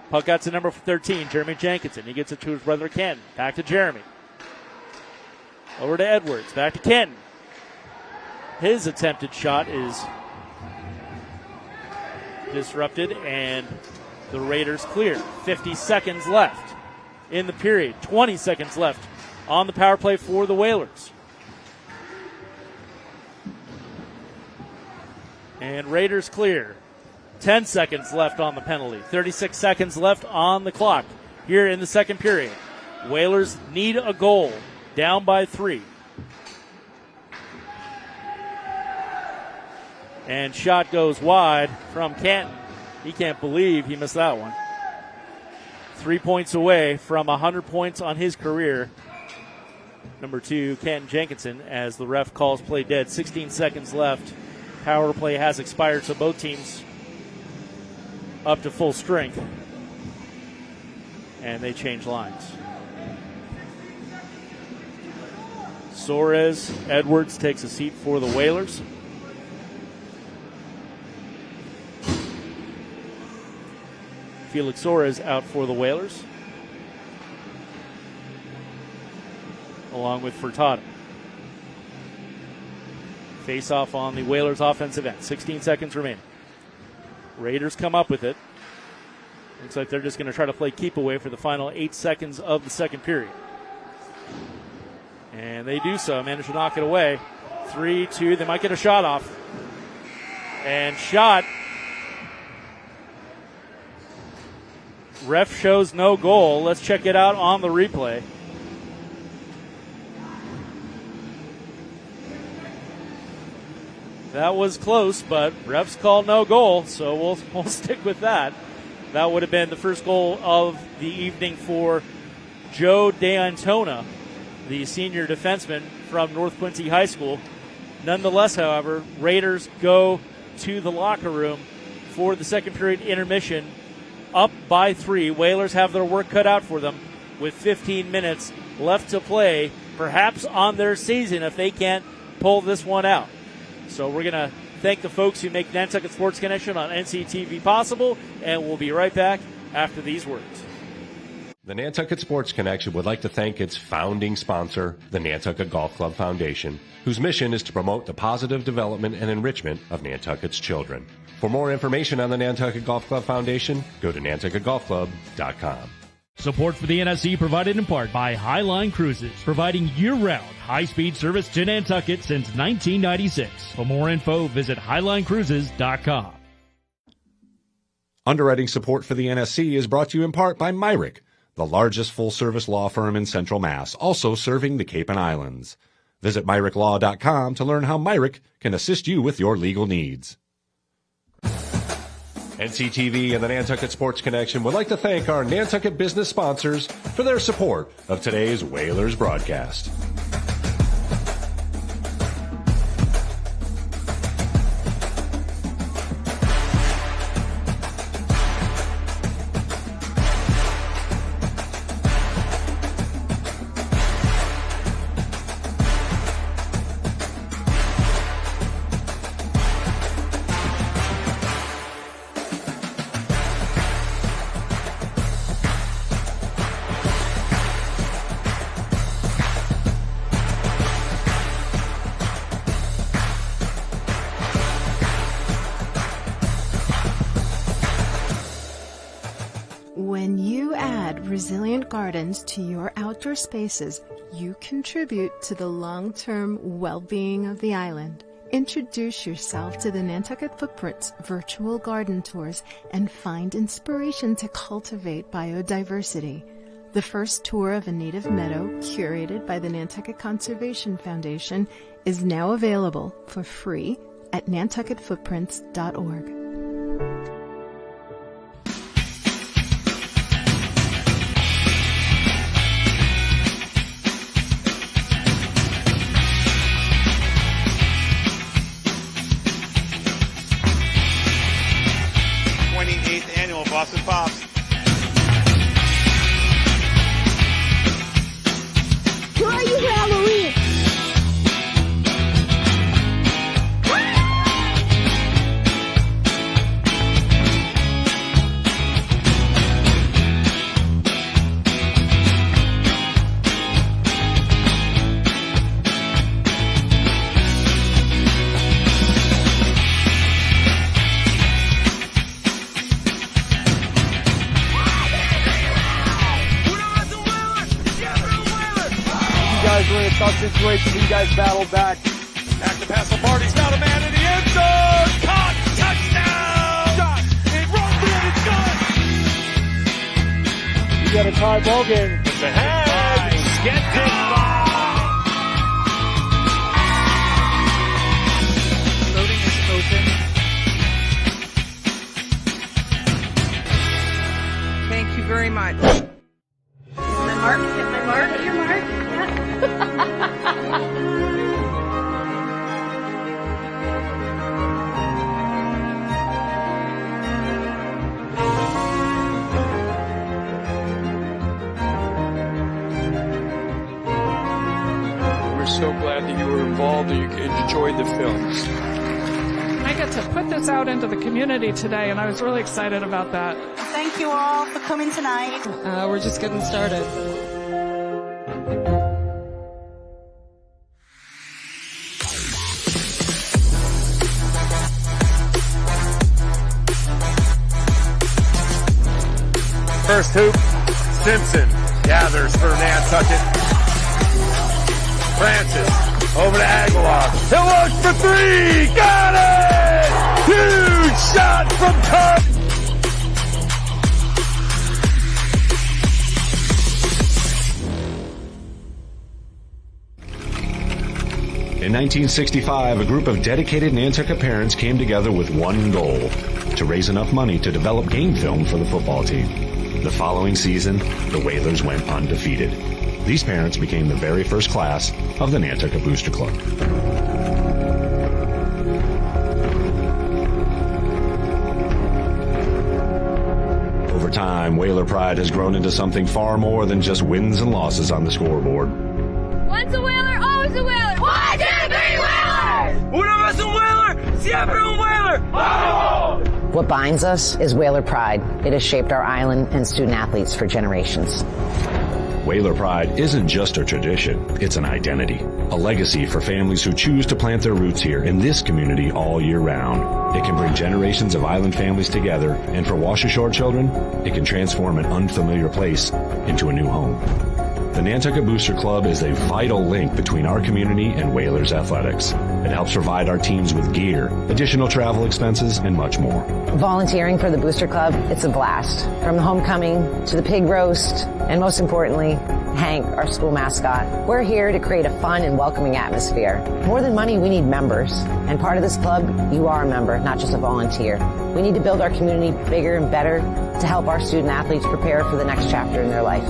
A: Puck out to number 13, Jeremy Jenkinson. He gets it to his brother Ken. Back to Jeremy. Over to Edwards. Back to Ken. His attempted shot is disrupted, and the Raiders clear. 50 seconds left in the period. 20 seconds left on the power play for the Whalers. And Raiders clear. 10 seconds left on the penalty. 36 seconds left on the clock here in the second period. Whalers need a goal. Down by 3. And shot goes wide from Canton. He can't believe he missed that one. 3 points away from 100 points on his career. Number 2, Canton Jenkinson, as the ref calls play dead. 16 seconds left. Power play has expired, so both teams up to full strength. And they change lines. Soares Edwards takes a seat for the Whalers. Felix Soares out for the Whalers, along with Furtado. Face off on the Whalers offensive end. 16 seconds remaining. Raiders come up with it. Looks like they're just going to try to play keep away for the final 8 seconds of the second period. And they do so. Manage to knock it away. 3-2. They might get a shot off. And shot. Ref shows no goal. Let's check it out on the replay. That was close, but refs called no goal, so we'll stick with that. That would have been the first goal of the evening for Joe DeAntona, the senior defenseman from North Quincy High School. Nonetheless, however, Raiders go to the locker room for the second period intermission, up by 3. Whalers have their work cut out for them with 15 minutes left to play, perhaps on their season if they can't pull this one out. So we're going to thank the folks who make Nantucket Sports Connection on NCTV possible, and we'll be right back after these words.
B: The Nantucket Sports Connection would like to thank its founding sponsor, the Nantucket Golf Club Foundation, whose mission is to promote the positive development and enrichment of Nantucket's children. For more information on the Nantucket Golf Club Foundation, go to nantucketgolfclub.com.
C: Support for the NSC provided in part by Highline Cruises, providing year-round high-speed service to Nantucket since 1996. For more info, visit highlinecruises.com.
D: Underwriting support for the NSC is brought to you in part by Myrick, the largest full-service law firm in Central Mass, also serving the Cape and Islands. Visit MyrickLaw.com to learn how Myrick can assist you with your legal needs.
B: NCTV and the Nantucket Sports Connection would like to thank our Nantucket business sponsors for their support of today's Whalers broadcast.
J: When you add resilient gardens to your outdoor spaces, you contribute to the long-term well-being of the island. Introduce yourself to the Nantucket Footprints virtual garden tours and find inspiration to cultivate biodiversity. The first tour of a native meadow, curated by the Nantucket Conservation Foundation, is now available for free at nantucketfootprints.org.
F: guys were in a tough situation, but you guys battled back.
K: Back to pass Lombardi's got a man in the end zone. Caught. Touchdown. Shot. It runs through and it's good.
F: You got a tie ball game.
K: It's ahead. Skeptic ball.
L: Loading is open. Thank you very much.
M: My mark, hit my mark, hit your mark.
N: We're so glad that you were involved and you enjoyed the films.
O: I get to put this out into the community today, and I was really excited about that.
M: Thank you all for coming tonight.
L: We're just getting started.
K: First hoop, Simpson gathers for Nantucket. Francis over to Aguilar. He'll look for three. Got it! Huge shot from Cub.
D: In 1965, a group of dedicated Nantucket parents came together with one goal: to raise enough money to develop game film for the football team. The following season, the Whalers went undefeated. These parents became the very first class of the Nantucket Booster Club. Over time, Whaler pride has grown into something far more than just wins and losses on the scoreboard.
P: Once a Whaler, always a Whaler. 1, 2, 3, Whalers!
Q: Una vez un Whaler, siempre un Whaler. ¡Vamos!
G: What binds us is Whaler pride. It has shaped our island and student athletes for generations.
D: Whaler pride isn't just a tradition, it's an identity, a legacy for families who choose to plant their roots here in this community all year round. It can bring generations of island families together, and for Wash Ashore children, it can transform an unfamiliar place into a new home. The Nantucket Booster Club is a vital link between our community and Whalers athletics. It helps provide our teams with gear, additional travel expenses, and much more.
G: Volunteering for the Booster Club, it's a blast. From the homecoming to the pig roast, and most importantly, Hank, our school mascot. We're here to create a fun and welcoming atmosphere. More than money, we need members. And part of this club, you are a member, not just a volunteer. We need to build our community bigger and better to help our student athletes prepare for the next chapter in their life.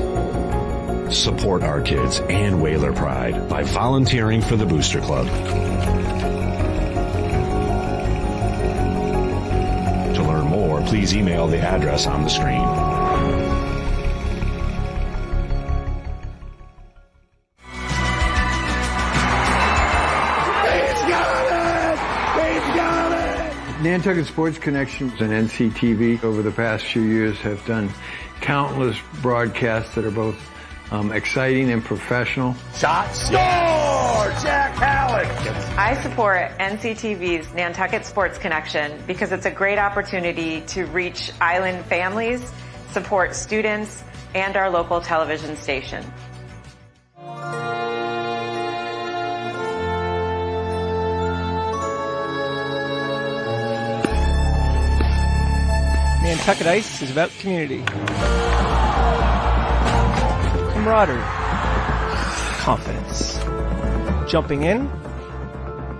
D: Support our kids and Whaler pride by volunteering for the Booster Club. To learn more, please email the address on the screen.
R: Nantucket Sports Connection and NCTV over the past few years have done countless broadcasts that are both exciting and professional.
K: Shot, score! Jack Halleck!
S: I support NCTV's Nantucket Sports Connection because it's a great opportunity to reach island families, support students, and our local television station.
E: Nantucket Ice is about community, camaraderie, confidence, jumping in,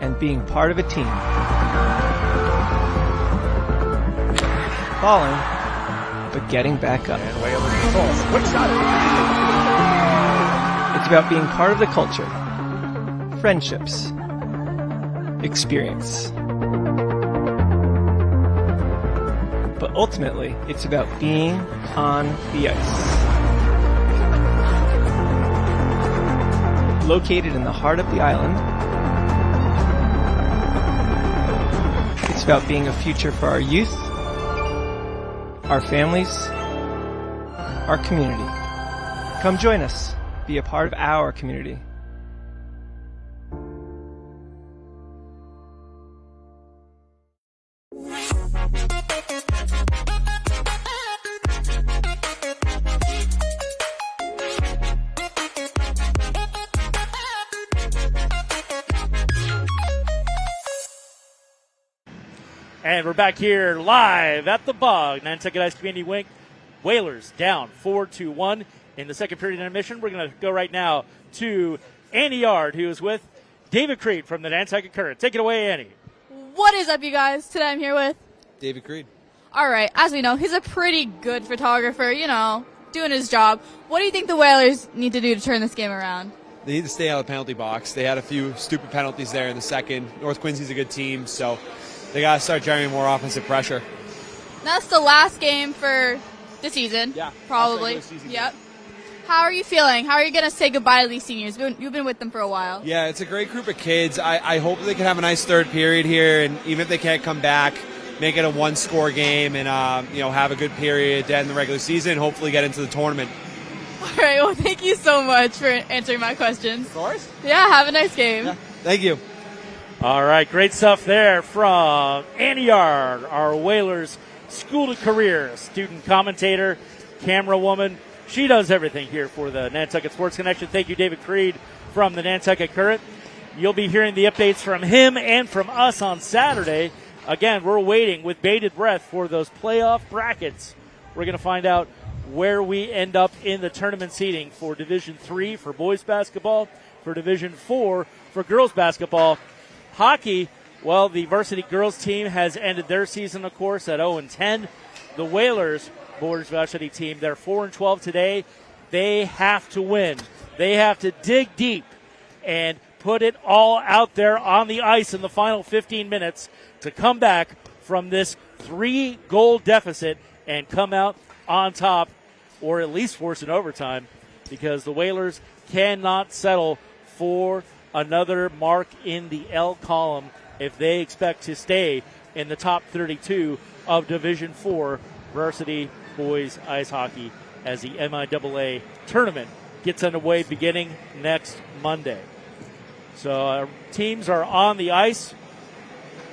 E: and being part of a team. Falling, but getting back up. It's about being part of the culture, friendships, experience. But ultimately, it's about being on the ice. Located in the heart of the island, it's about being a future for our youth, our families, our community. Come join us. Be a part of our community.
A: And we're back here live at the Bog, Nantucket Ice Community Rink. Whalers down 4-1 in the second period intermission. We're going to go right now to Annie Yard, who is with David Creed from the Nantucket Current. Take it away, Annie.
H: What is up, you guys? Today I'm here with
T: David Creed.
H: All right, as we know, he's a pretty good photographer, doing his job. What do you think the Whalers need to do to turn this game around?
T: They need to stay out of the penalty box. They had a few stupid penalties there in the second. North Quincy's a good team, so they got to start generating more offensive pressure.
H: That's the last game for the season.
T: Yeah,
H: probably. Yep. How are you feeling? How are you going to say goodbye to these seniors? You've been with them for a while.
T: Yeah, it's a great group of kids. I hope they can have a nice third period here, and even if they can't come back, make it a one-score game and have a good period to end the regular season, hopefully get into the tournament.
H: All right, well, thank you so much for answering my questions.
T: Of course.
H: Yeah, have a nice game.
T: Yeah, thank you.
A: All right, great stuff there from Annie Yard, our Whalers School to Career student commentator, camera woman. She does everything here for the Nantucket Sports Connection. Thank you, David Creed from the Nantucket Current. You'll be hearing the updates from him and from us on Saturday. Again, we're waiting with bated breath for those playoff brackets. We're going to find out where we end up in the tournament seeding for Division III for boys basketball, for Division IV for girls basketball. Hockey, well, the Varsity girls team has ended their season, of course, at 0-10. The Whalers boys varsity team, they're 4-12 today. They have to win. They have to dig deep and put it all out there on the ice in the final 15 minutes to come back from this 3-goal deficit and come out on top, or at least force an overtime, because the Whalers cannot settle for another mark in the L column if they expect to stay in the top 32 of Division IV varsity boys ice hockey as the MIAA tournament gets underway beginning next Monday. So our teams are on the ice.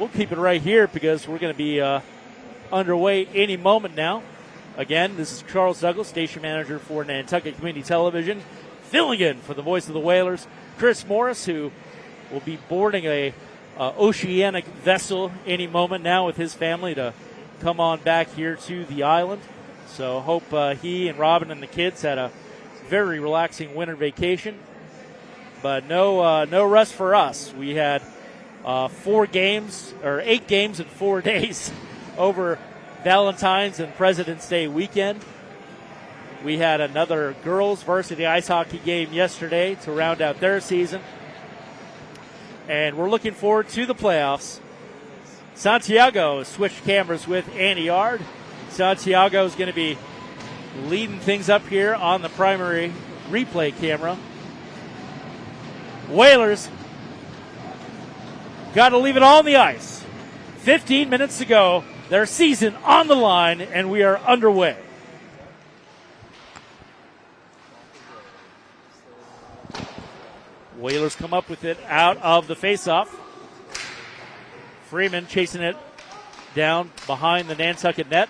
A: We'll keep it right here because we're going to be underway any moment now. Again, this is Charles Douglas, station manager for Nantucket Community Television, filling in for the voice of the Whalers, Chris Morris, who will be boarding a oceanic vessel any moment now with his family to come on back here to the island. So hope he and Robin and the kids had a very relaxing winter vacation. But no rest for us. We had 8 games in 4 days over Valentine's and President's Day weekend. We had another girls varsity ice hockey game yesterday to round out their season. And we're looking forward to the playoffs. Santiago switched cameras with Annie Yard. Santiago is going to be leading things up here on the primary replay camera. Whalers got to leave it all on the ice. 15 minutes to go. Their season on the line, and we are underway. Whalers come up with it out of the faceoff. Freeman chasing it down behind the Nantucket net.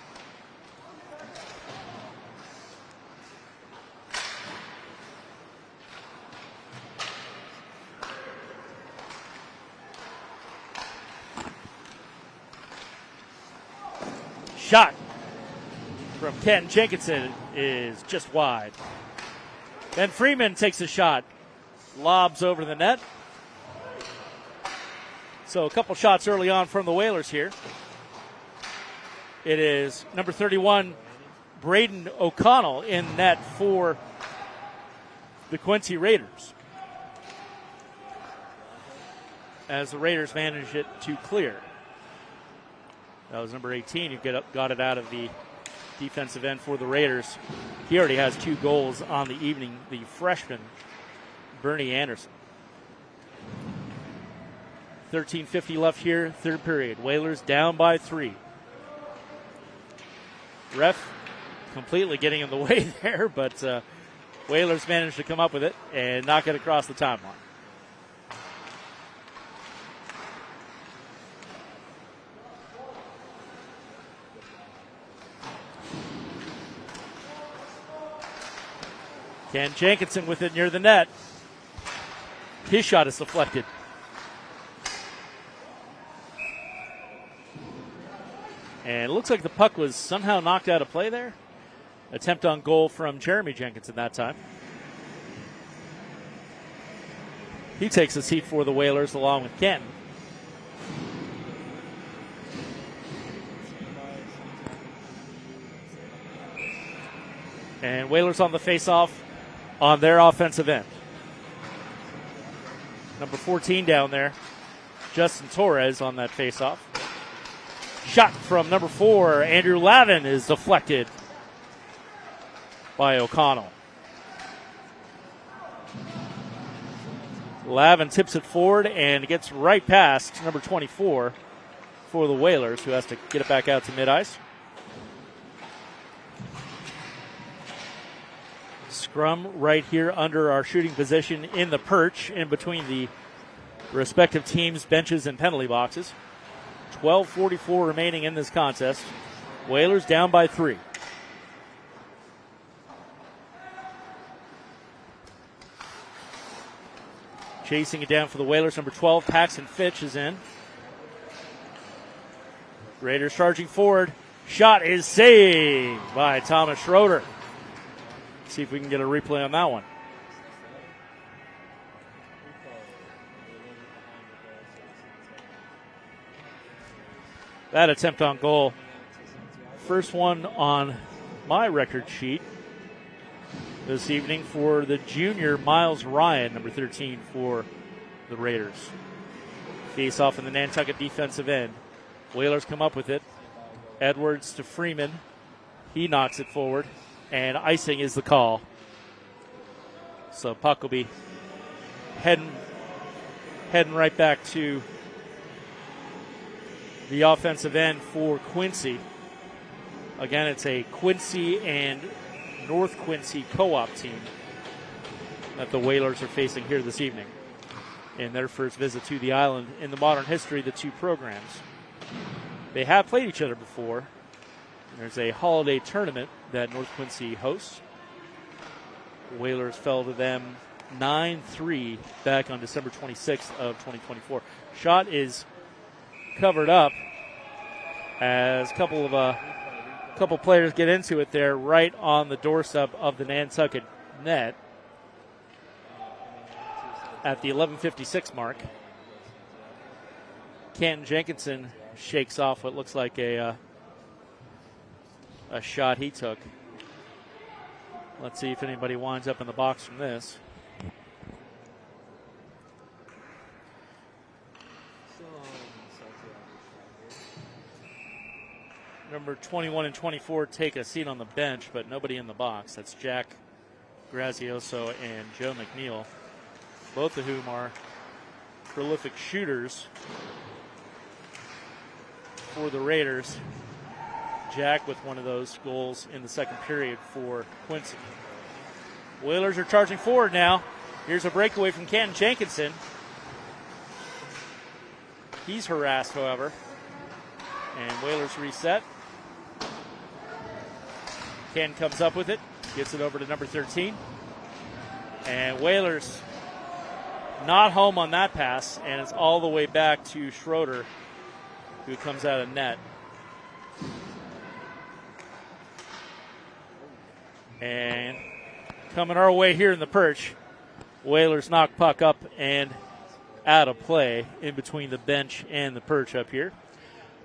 A: Shot from Ken Jenkinson is just wide. Then Freeman takes a shot. Lobs over the net. So a couple shots early on from the Whalers here. It is number 31, Braden O'Connell, in net for the Quincy Raiders, as the Raiders managed it to clear. That was number 18 who got it out of the defensive end for the Raiders. He already has 2 goals on the evening, the freshman, Bernie Anderson. 13:50 left here, third period. Whalers down by 3. Ref completely getting in the way there, but Whalers managed to come up with it and knock it across the timeline. Ken Jenkinson with it near the net. His shot is deflected. And it looks like the puck was somehow knocked out of play there. Attempt on goal from Jeremy Jenkinson that time. He takes a seat for the Whalers along with Kenton. And Whalers on the face-off on their offensive end. Number 14 down there, Justin Torres on that face-off. Shot from number 4, Andrew Lavin, is deflected by O'Connell. Lavin tips it forward and gets right past number 24 for the Whalers, who has to get it back out to mid-ice. Scrum right here under our shooting position in the perch, in between the respective teams' benches and penalty boxes. 12:44 remaining in this contest. Whalers down by 3. Chasing it down for the Whalers, number 12, Paxton Fitch is in. Raiders charging forward. Shot is saved by Thomas Schroeder. See if we can get a replay on that one. That attempt on goal, first one on my record sheet this evening for the junior Miles Ryan, number 13 for the Raiders. Face off in the Nantucket defensive end. Whalers come up with it. Edwards to Freeman. He knocks it forward, and icing is the call. So puck will be heading right back to the offensive end for Quincy. Again, it's a Quincy and North Quincy co-op team that the Whalers are facing here this evening in their first visit to the island in the modern history of the two programs. They have played each other before. There's a holiday tournament that North Quincy hosts. Whalers fell to them 9-3 back on December 26th of 2024. Shot is covered up as a couple players get into it there right on the doorstep of the Nantucket net at the 11:56 mark. Canton Jenkinson shakes off what looks like a shot he took. Let's see if anybody winds up in the box from this. Number 21 and 24 take a seat on the bench, but nobody in the box. That's Jack Grazioso and Joe McNeil, both of whom are prolific shooters for the Raiders. Jack with one of those goals in the second period for Quincy. Whalers are charging forward now. Here's a breakaway from Canton Jenkinson. He's harassed, however. And Whalers reset. Ken comes up with it, gets it over to number 13. And Whalers not home on that pass, and it's all the way back to Schroeder, who comes out of net. And coming our way here in the perch, Whalers knock puck up and out of play in between the bench and the perch up here.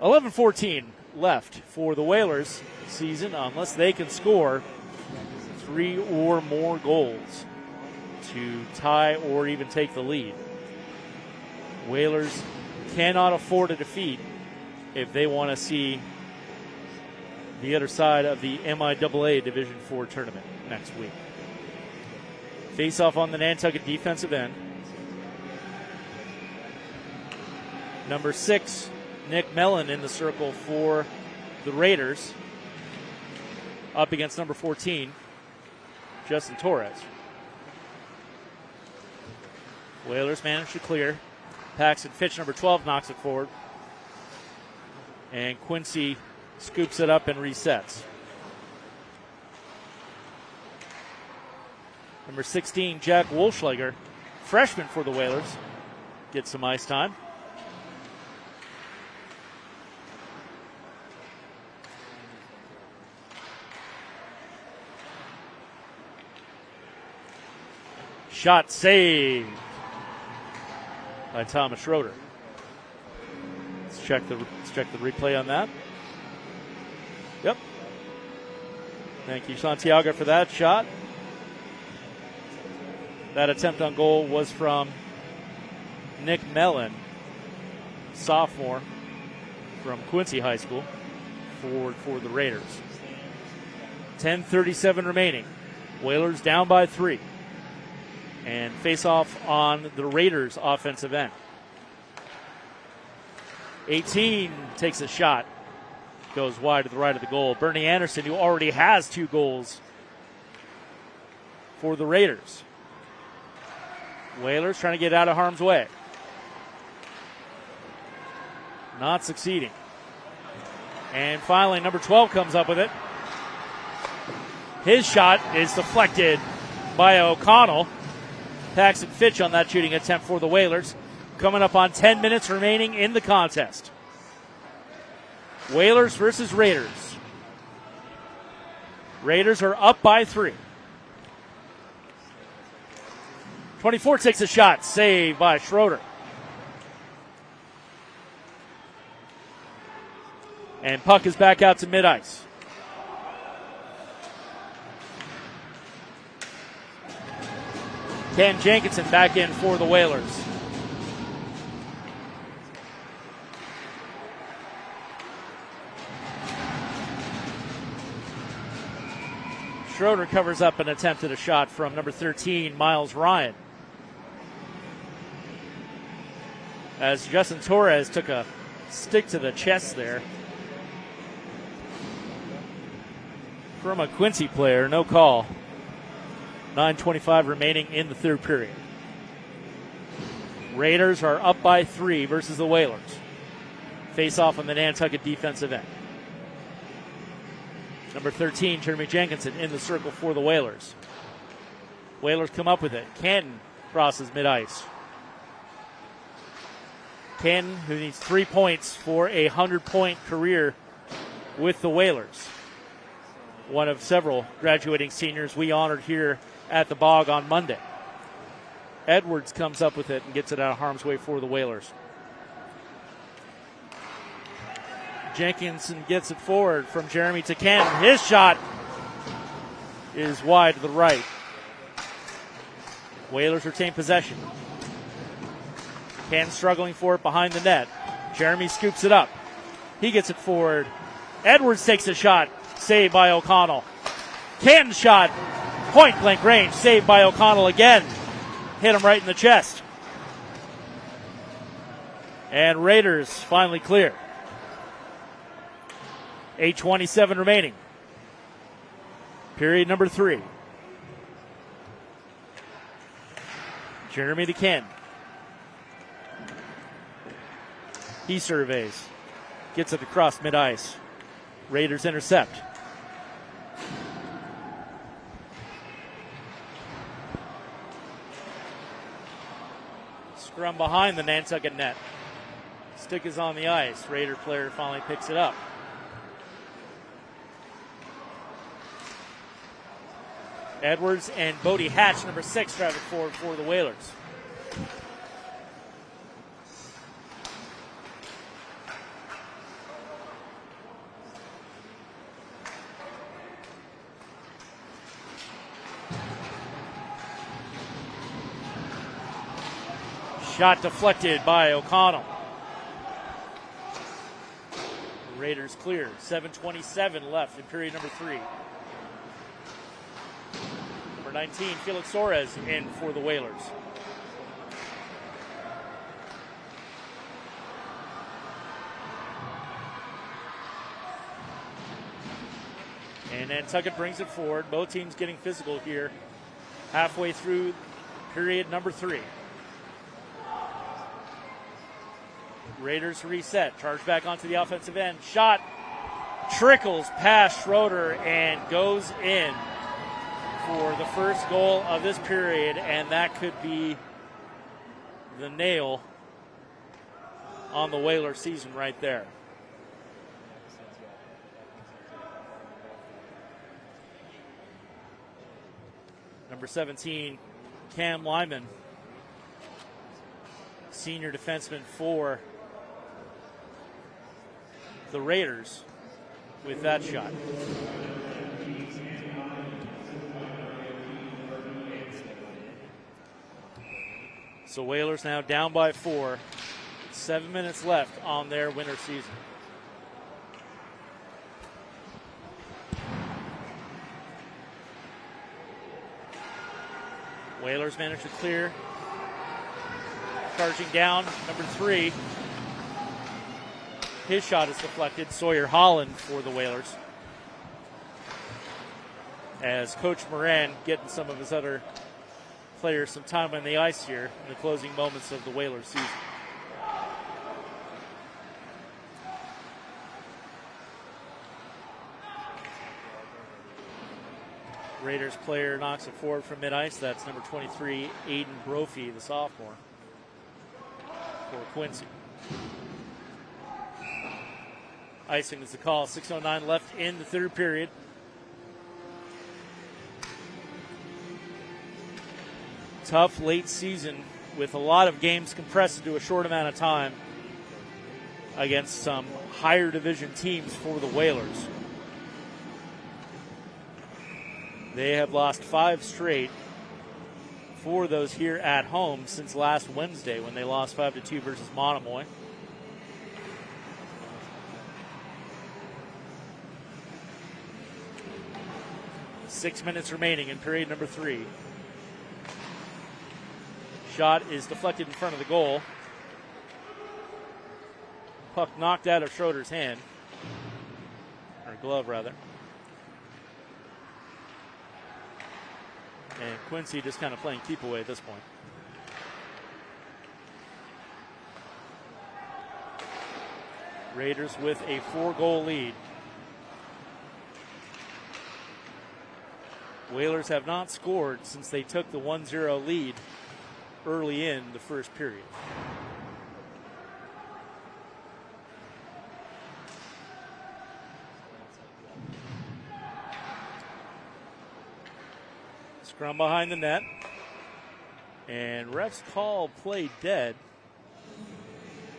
A: 11:14 left for the Whalers season, unless they can score 3 or more goals to tie or even take the lead. Whalers cannot afford a defeat if they want to see the other side of the MIAA Division IV tournament next week. Face off on the Nantucket defensive end. Number 6, Nick Mellon in the circle for the Raiders. Up against number 14, Justin Torres. Whalers managed to clear. Paxton Fitch, number 12, knocks it forward. And Quincy scoops it up and resets. Number 16, Jack Wolschlager, freshman for the Whalers, gets some ice time. Shot saved by Thomas Schroeder. Let's check the replay on that. Yep. Thank you, Santiago, for that shot. That attempt on goal was from Nick Mellon, sophomore from Quincy High School, forward for the Raiders. 10:37 remaining. Whalers down by 3. And face off on the Raiders' offensive end. 18 takes a shot. Goes wide to the right of the goal. Bernie Anderson, who already has 2 goals for the Raiders. Whalers trying to get out of harm's way. Not succeeding. And finally, number 12 comes up with it. His shot is deflected by O'Connell. Paxton Fitch on that shooting attempt for the Whalers. Coming up on 10 minutes remaining in the contest. Whalers versus Raiders. Raiders are up by 3. 24 takes a shot, saved by Schroeder. And puck is back out to mid-ice. Ken Jenkinson back in for the Whalers. Schroeder covers up an attempt at a shot from number 13, Miles Ryan. As Justin Torres took a stick to the chest there from a Quincy player, no call. 9:25 remaining in the third period. Raiders are up by 3 versus the Whalers. Face off on the Nantucket defensive end. Number 13, Jeremy Jenkinson in the circle for the Whalers. Whalers come up with it. Canton crosses mid-ice. Canton, who needs 3 points for a 100-point career with the Whalers. One of several graduating seniors we honored here at the Bog on Monday. Edwards comes up with it and gets it out of harm's way for the Whalers. Jenkinson gets it forward from Jeremy to Canton. His shot is wide to the right. Whalers retain possession. Canton struggling for it behind the net. Jeremy scoops it up. He gets it forward. Edwards takes a shot. Saved by O'Connell. Canton's shot. Point blank range. Saved by O'Connell again. Hit him right in the chest. And Raiders finally clear. 8:27 remaining. Period number 3. Jeremy to Canton. He surveys. Gets it across mid-ice. Raiders intercept. Scrum behind the Nantucket net. Stick is on the ice. Raider player finally picks it up. Edwards and Bodie Hatch, number 6, drive it forward for the Whalers. Shot deflected by O'Connell. Raiders clear. 7:27 left in period number 3. Number 19, Felix Suarez in for the Whalers. And Nantucket brings it forward. Both teams getting physical here halfway through period number 3. Raiders reset. Charge back onto the offensive end. Shot trickles past Schroeder and goes in for the first goal of this period, and that could be the nail on the Whaler season right there. Number 17, Cam Lyman, senior defenseman for the Raiders, with that shot. So Whalers now down by 4. 7 minutes left on their winter season. Whalers managed to clear. Charging down, number 3. His shot is deflected. Sawyer Holland for the Whalers. As Coach Moran getting some of his other players some time on the ice here in the closing moments of the Whalers season. Raiders player knocks it forward from mid-ice. That's number 23, Aiden Brophy, the sophomore, for Quincy. Icing is the call. 6:09 left in the third period. Tough late season with a lot of games compressed into a short amount of time against some higher division teams for the Whalers. They have lost 5 straight for those here at home since last Wednesday when they lost 5-2 versus Monomoy. Six minutes remaining in period number 3. Shot is deflected in front of the goal. Puck knocked out of Schroeder's hand, or glove rather. And Quincy just kind of playing keep away at this point. Raiders with a 4-goal lead. Whalers have not scored since they took the 1-0 lead early in the first period. Scrum behind the net. And refs call play dead.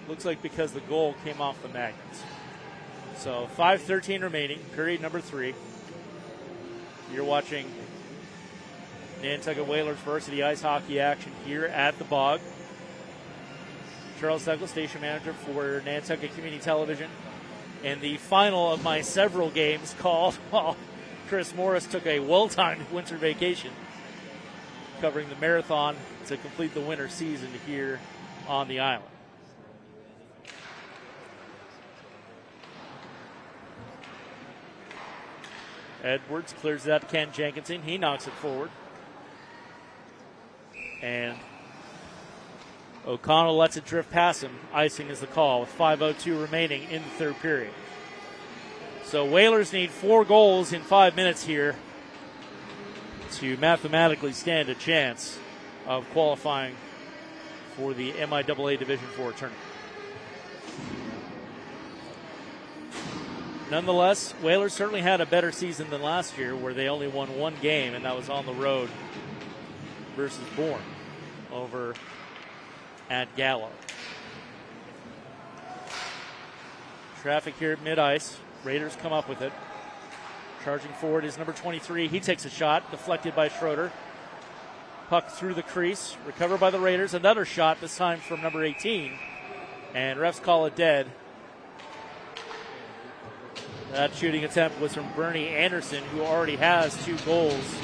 A: Looks like because the goal came off the magnets. So 5:13 remaining, period number 3. You're watching Nantucket Whalers Varsity ice hockey action here at the Bog. Charles Douglas, station manager for Nantucket Community Television. And the final of my several games called while Chris Morris took a well-timed winter vacation, covering the marathon to complete the winter season here on the island. Edwards clears it out to Ken Jenkinson. He knocks it forward. And O'Connell lets it drift past him. Icing is the call with 5:02 remaining in the third period. So Whalers need 4 goals in 5 minutes here to mathematically stand a chance of qualifying for the MIAA Division IV tournament. Nonetheless, Whalers certainly had a better season than last year, where they only won 1 game, and that was on the road versus Bourne over at Gallo. Traffic here at mid-ice. Raiders come up with it. Charging forward is number 23. He takes a shot, deflected by Schroeder. Puck through the crease, recovered by the Raiders. Another shot, this time from number 18. And refs call it dead. That shooting attempt was from Bernie Anderson, who already has 2 goals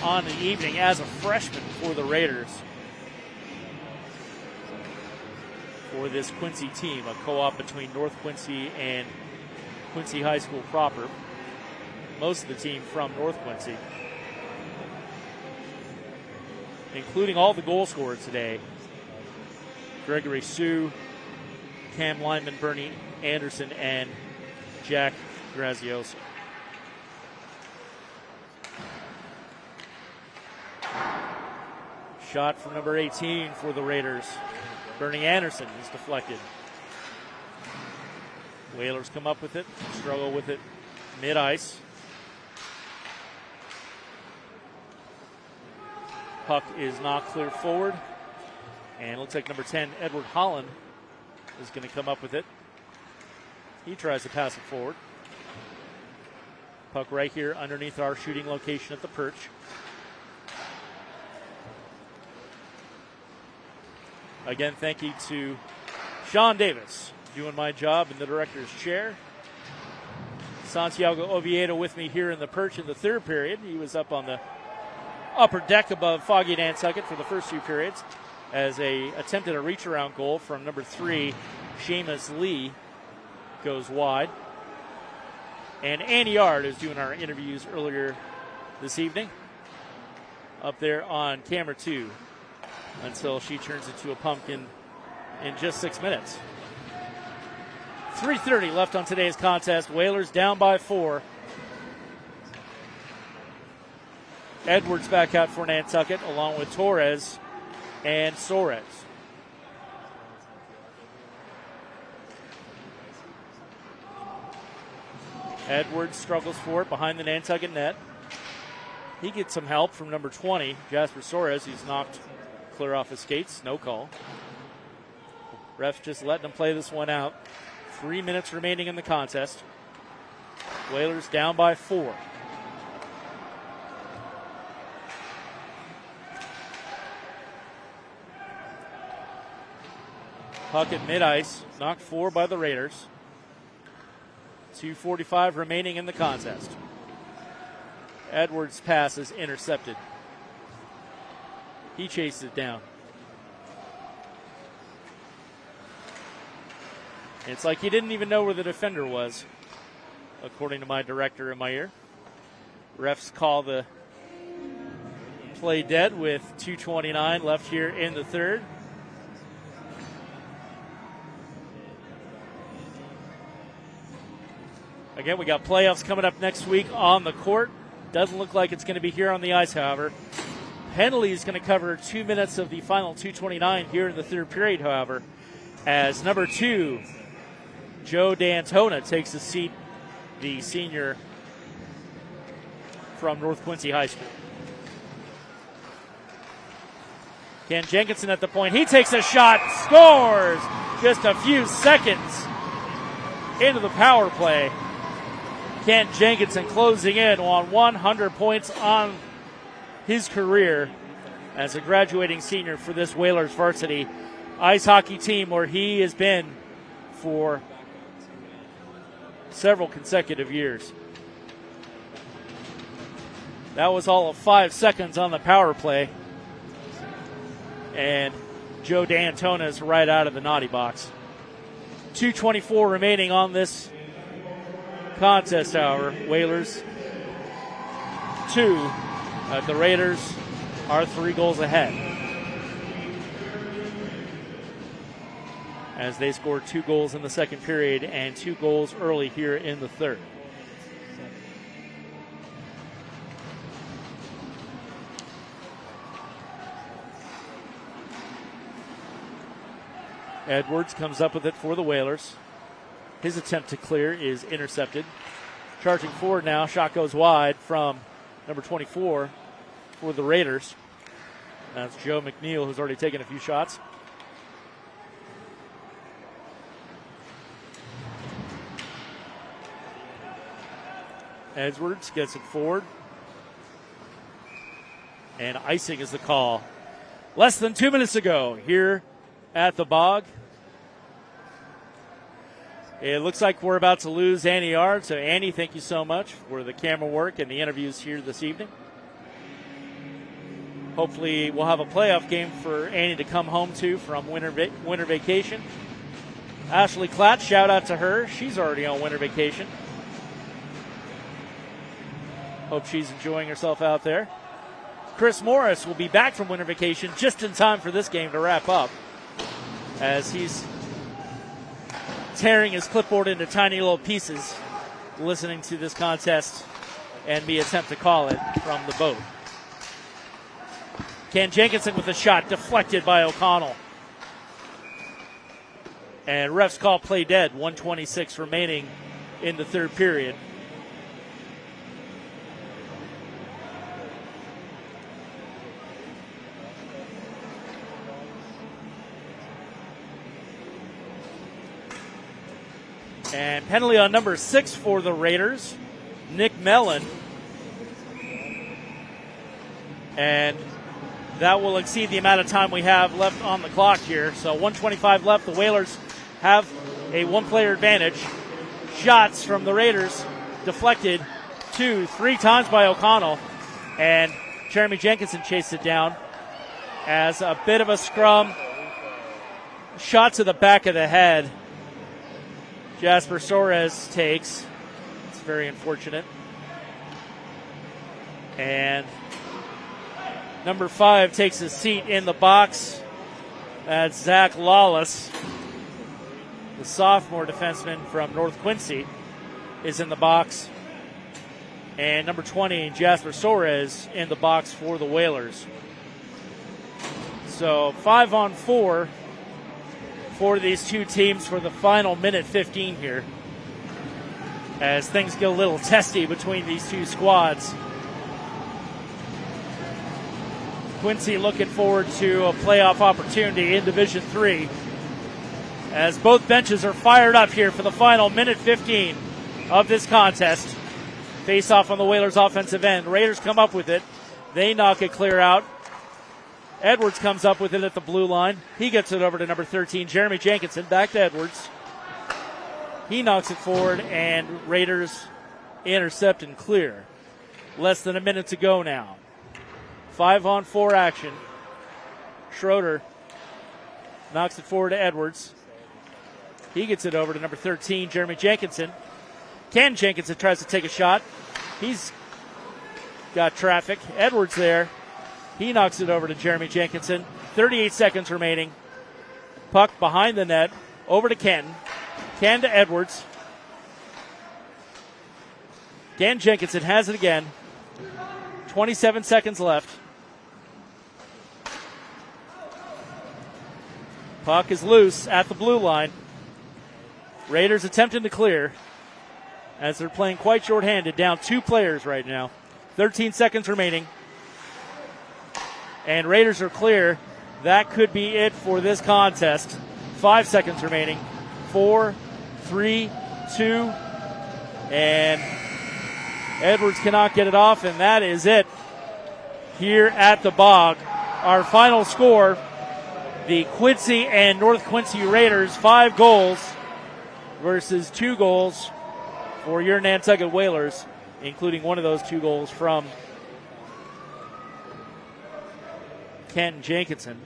A: on the evening as a freshman for the Raiders. For this Quincy team, a co-op between North Quincy and Quincy High School proper. Most of the team from North Quincy, including all the goal scorers today. Gregory Sue, Cam Lyman, Bernie Anderson, and Jack Grazioso. Shot from number 18 for the Raiders. Bernie Anderson is deflected. Whalers come up with it, struggle with it mid-ice. Puck is not clear forward. And it looks like number 10, Edward Holland, is going to come up with it. He tries to pass it forward. Puck right here underneath our shooting location at the perch. Again, thank you to Sean Davis, doing my job in the director's chair. Santiago Oviedo with me here in the perch in the third period. He was up on the upper deck above Foggy Nantucket for the first two periods as attempted a reach-around goal from number 3, Seamus Lee, goes wide. And Annie Yard is doing our interviews earlier this evening up there on camera 2 until she turns into a pumpkin in just 6 minutes. 3:30 left on today's contest. Whalers down by 4. Edwards back out for Nantucket along with Torres and Soares. Edwards struggles for it behind the Nantucket net. He gets some help from number 20, Jasper Soares. He's knocked clear off his skates. No call. Refs just letting him play this one out. 3 minutes remaining in the contest. Whalers down by 4. Puck at mid-ice, knocked 4 by the Raiders. 2:45 remaining in the contest. Edwards' pass is intercepted. He chases it down. It's like he didn't even know where the defender was, according to my director in my ear. Refs call the play dead with 2:29 left here in the third. Again, we got playoffs coming up next week on the court. Doesn't look like it's going to be here on the ice, however. Penalty is going to cover 2 minutes of the final 2:29 here in the third period, however, as number 2, Joe D'Antona, takes a seat, the senior from North Quincy High School. Ken Jenkinson at the point. He takes a shot, scores just a few seconds into the power play. Kent Jenkinson closing in on 100 points on his career as a graduating senior for this Whalers varsity ice hockey team, where he has been for several consecutive years. That was all of 5 seconds on the power play. And Joe D'Antona is right out of the naughty box. 2:24 remaining on this contest, however. Whalers 2. The Raiders are 3 goals ahead, as they scored 2 goals in the second period and 2 goals early here in the third. Edwards comes up with it for the Whalers. His attempt to clear is intercepted. Charging forward now. Shot goes wide from number 24 for the Raiders. That's Joe McNeil, who's already taken a few shots. Edwards gets it forward. And icing is the call. Less than 2 minutes ago here at the Bog. It looks like we're about to lose Annie Yard. So, Annie, thank you so much for the camera work and the interviews here this evening. Hopefully we'll have a playoff game for Annie to come home to from winter vacation. Ashley Klatt, shout out to her. She's already on winter vacation. Hope she's enjoying herself out there. Chris Morris will be back from winter vacation just in time for this game to wrap up, as he's tearing his clipboard into tiny little pieces, listening to this contest and me attempt to call it from the boat. Ken Jenkinson with a shot deflected by O'Connell. And refs call play dead. 1:26 remaining in the third period. And penalty on number 6 for the Raiders, Nick Mellon. And that will exceed the amount of time we have left on the clock here. So 1:25 left. The Whalers have a one-player advantage. Shots from the Raiders deflected 2-3 times by O'Connell. And Jeremy Jenkinson chased it down as a bit of a scrum. Shot to the back of the head. Jasper Soares takes. It's very unfortunate. And number 5 takes a seat in the box. That's Zach Lawless. The sophomore defenseman from North Quincy is in the box. And number 20, Jasper Soares, in the box for the Whalers. So 5-on-4 for these two teams for the final minute 15 here, as things get a little testy between these two squads. Quincy looking forward to a playoff opportunity in Division III, as both benches are fired up here for the final minute 15 of this contest. Face off on the Whalers' offensive end. Raiders come up with it. They knock it clear out. Edwards comes up with it at the blue line. He gets it over to number 13, Jeremy Jenkinson. Back to Edwards. He knocks it forward, and Raiders intercept and clear. Less than a minute to go now. 5-on-4 action. Schroeder knocks it forward to Edwards. He gets it over to number 13, Jeremy Jenkinson. Ken Jenkinson tries to take a shot. He's got traffic. Edwards there. He knocks it over to Jeremy Jenkinson. 38 seconds remaining. Puck behind the net. Over to Ken. Ken to Edwards. Ken Jenkinson has it again. 27 seconds left. Puck is loose at the blue line. Raiders attempting to clear, as they're playing quite shorthanded, down 2 players right now. 13 seconds remaining. And Raiders are clear. That could be it for this contest. 5 seconds remaining. 4, 3, 2, and Edwards cannot get it off, and that is it here at the Bog. Our final score, the Quincy and North Quincy Raiders, 5 goals versus 2 goals for your Nantucket Whalers, including one of those 2 goals from Ken Jenkinson.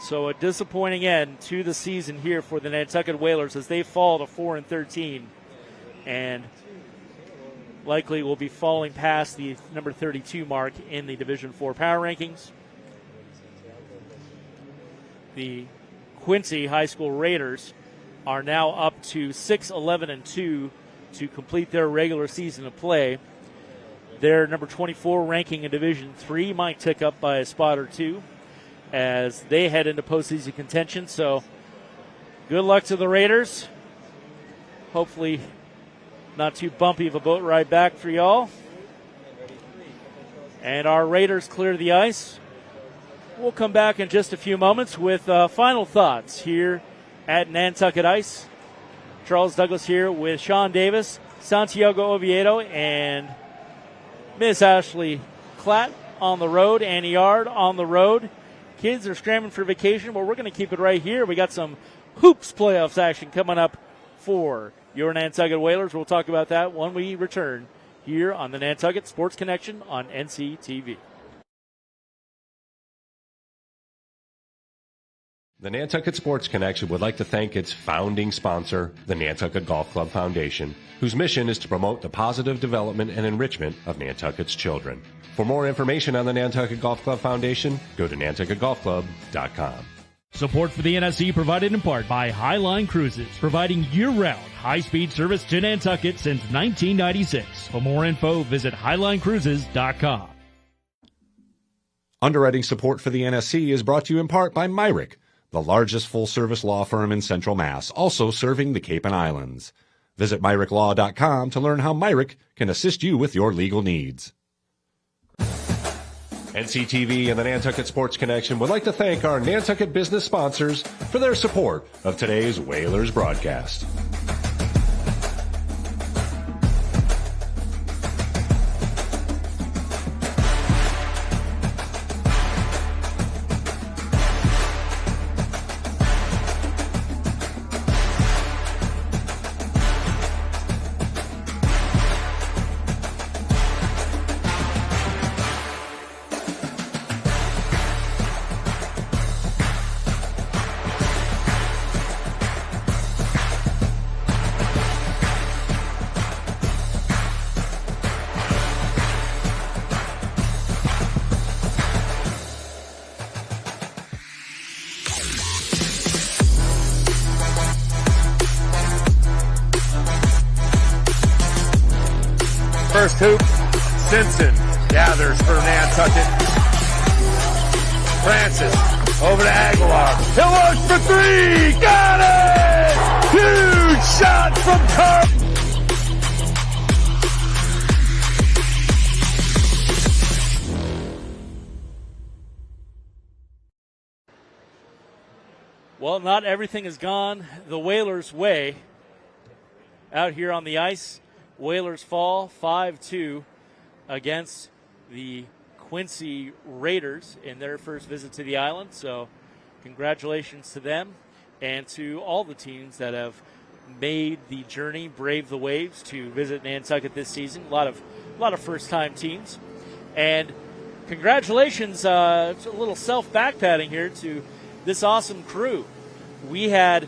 A: So a disappointing end to the season here for the Nantucket Whalers, as they fall to 4-13 and likely will be falling past the number 32 mark in the Division IV power rankings. The Quincy High School Raiders are now up to 6-11-2 to complete their regular season of play. Their number 24 ranking in Division III might tick up by a spot or 2 as they head into postseason contention. So good luck to the Raiders. Hopefully not too bumpy of a boat ride back for y'all. And our Raiders clear the ice. We'll come back in just a few moments with final thoughts here at Nantucket Ice. Charles Douglas here with Sean Davis, Santiago Oviedo, and Miss Ashley Klatt on the road, Annie Yard on the road. Kids are scrambling for vacation, but we're going to keep it right here. We got some hoops playoffs action coming up for your Nantucket Whalers. We'll talk about that when we return here on the Nantucket Sports Connection on NCTV.
B: The Nantucket Sports Connection would like to thank its founding sponsor, the Nantucket Golf Club Foundation, whose mission is to promote the positive development and enrichment of Nantucket's children. For more information on the Nantucket Golf Club Foundation, go to nantucketgolfclub.com.
C: Support for the NSC provided in part by Highline Cruises, providing year-round high-speed service to Nantucket since 1996. For more info, visit highlinecruises.com.
D: Underwriting support for the NSC is brought to you in part by Myrick, the largest full-service law firm in Central Mass, also serving the Cape and Islands. Visit MyrickLaw.com to learn how Myrick can assist you with your legal needs.
B: NCTV and the Nantucket Sports Connection would like to thank our Nantucket business sponsors for their support of today's Whalers broadcast.
F: First hoop, Simpson gathers for Nantucket. Francis over to Aguilar. He'll look for three. Got it! Huge shot from Carp.
A: Well, not everything has gone the Whalers' way out here on the ice. Whalers fall 5-2 against the Quincy Raiders in their first visit to the island. So congratulations to them and to all the teams that have made the journey, braved the waves to visit Nantucket this season. A lot of first-time teams. And congratulations, a little self-backpatting here to this awesome crew. We had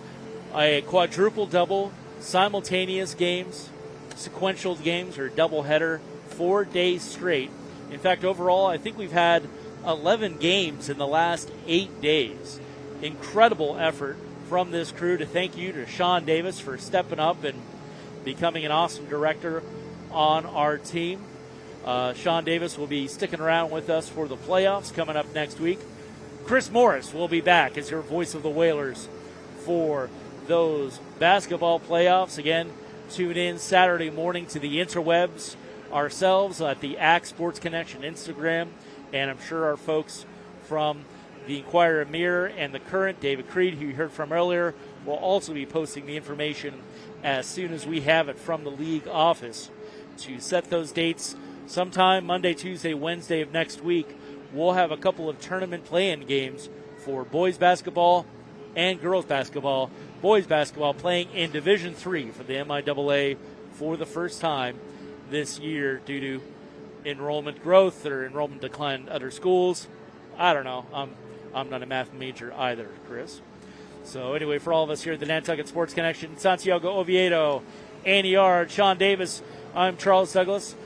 A: a quadruple double, simultaneous games, sequential games or doubleheader, 4 days straight. In fact, overall, I think we've had 11 games in the last 8 days. Incredible effort from this crew. To thank you to Sean Davis for stepping up and becoming an awesome director on our team. Sean Davis will be sticking around with us for the playoffs coming up next week. Chris Morris will be back as your voice of the Whalers for those basketball playoffs. Again, tune in Saturday morning to the interwebs ourselves at the AC Sports Connection Instagram, and I'm sure our folks from the Inquirer Mirror and the Current, David Creed, who you heard from earlier, will also be posting the information as soon as we have it from the league office to set those dates. Sometime Monday, Tuesday, Wednesday of next week, we'll have a couple of tournament play-in games for boys basketball and girls basketball. Boys basketball playing in Division III for the MIAA for the first time this year due to enrollment growth or enrollment decline in other schools. I don't know. I'm not a math major either, Chris. So anyway, for all of us here at the Nantucket Sports Connection, Santiago Oviedo, Annie Yard, Sean Davis, I'm Charles Douglas.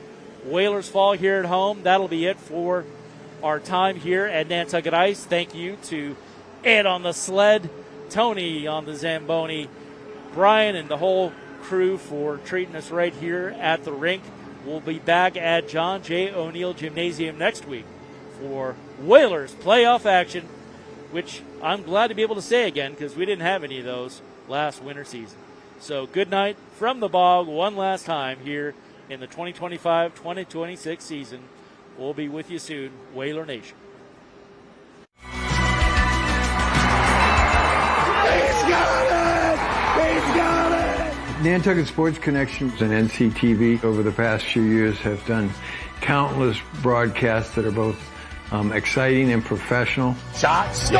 A: Whalers fall here at home. That'll be it for our time here at Nantucket Ice. Thank you to Ed on the sled, Tony on the Zamboni, Brian and the whole crew for treating us right here at the rink. We'll be back at John J. O'Neill Gymnasium next week for Whalers playoff action, which I'm glad to be able to say again because we didn't have any of those last winter season. So good night from the bog one last time here in the 2025-2026 season. We'll be with you soon, Whaler Nation.
R: Nantucket Sports Connection and NCTV over the past few years have done countless broadcasts that are both exciting and professional.
F: Shot, score!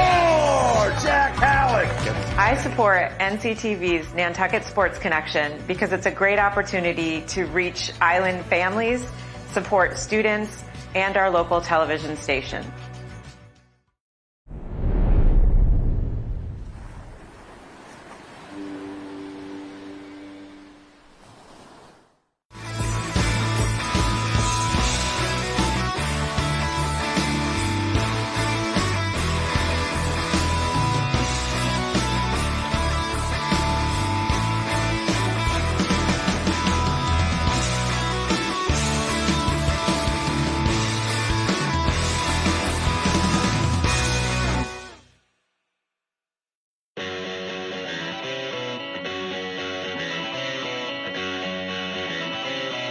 F: Jack Halleck!
S: I support NCTV's Nantucket Sports Connection because it's a great opportunity to reach island families, support students, and our local television station.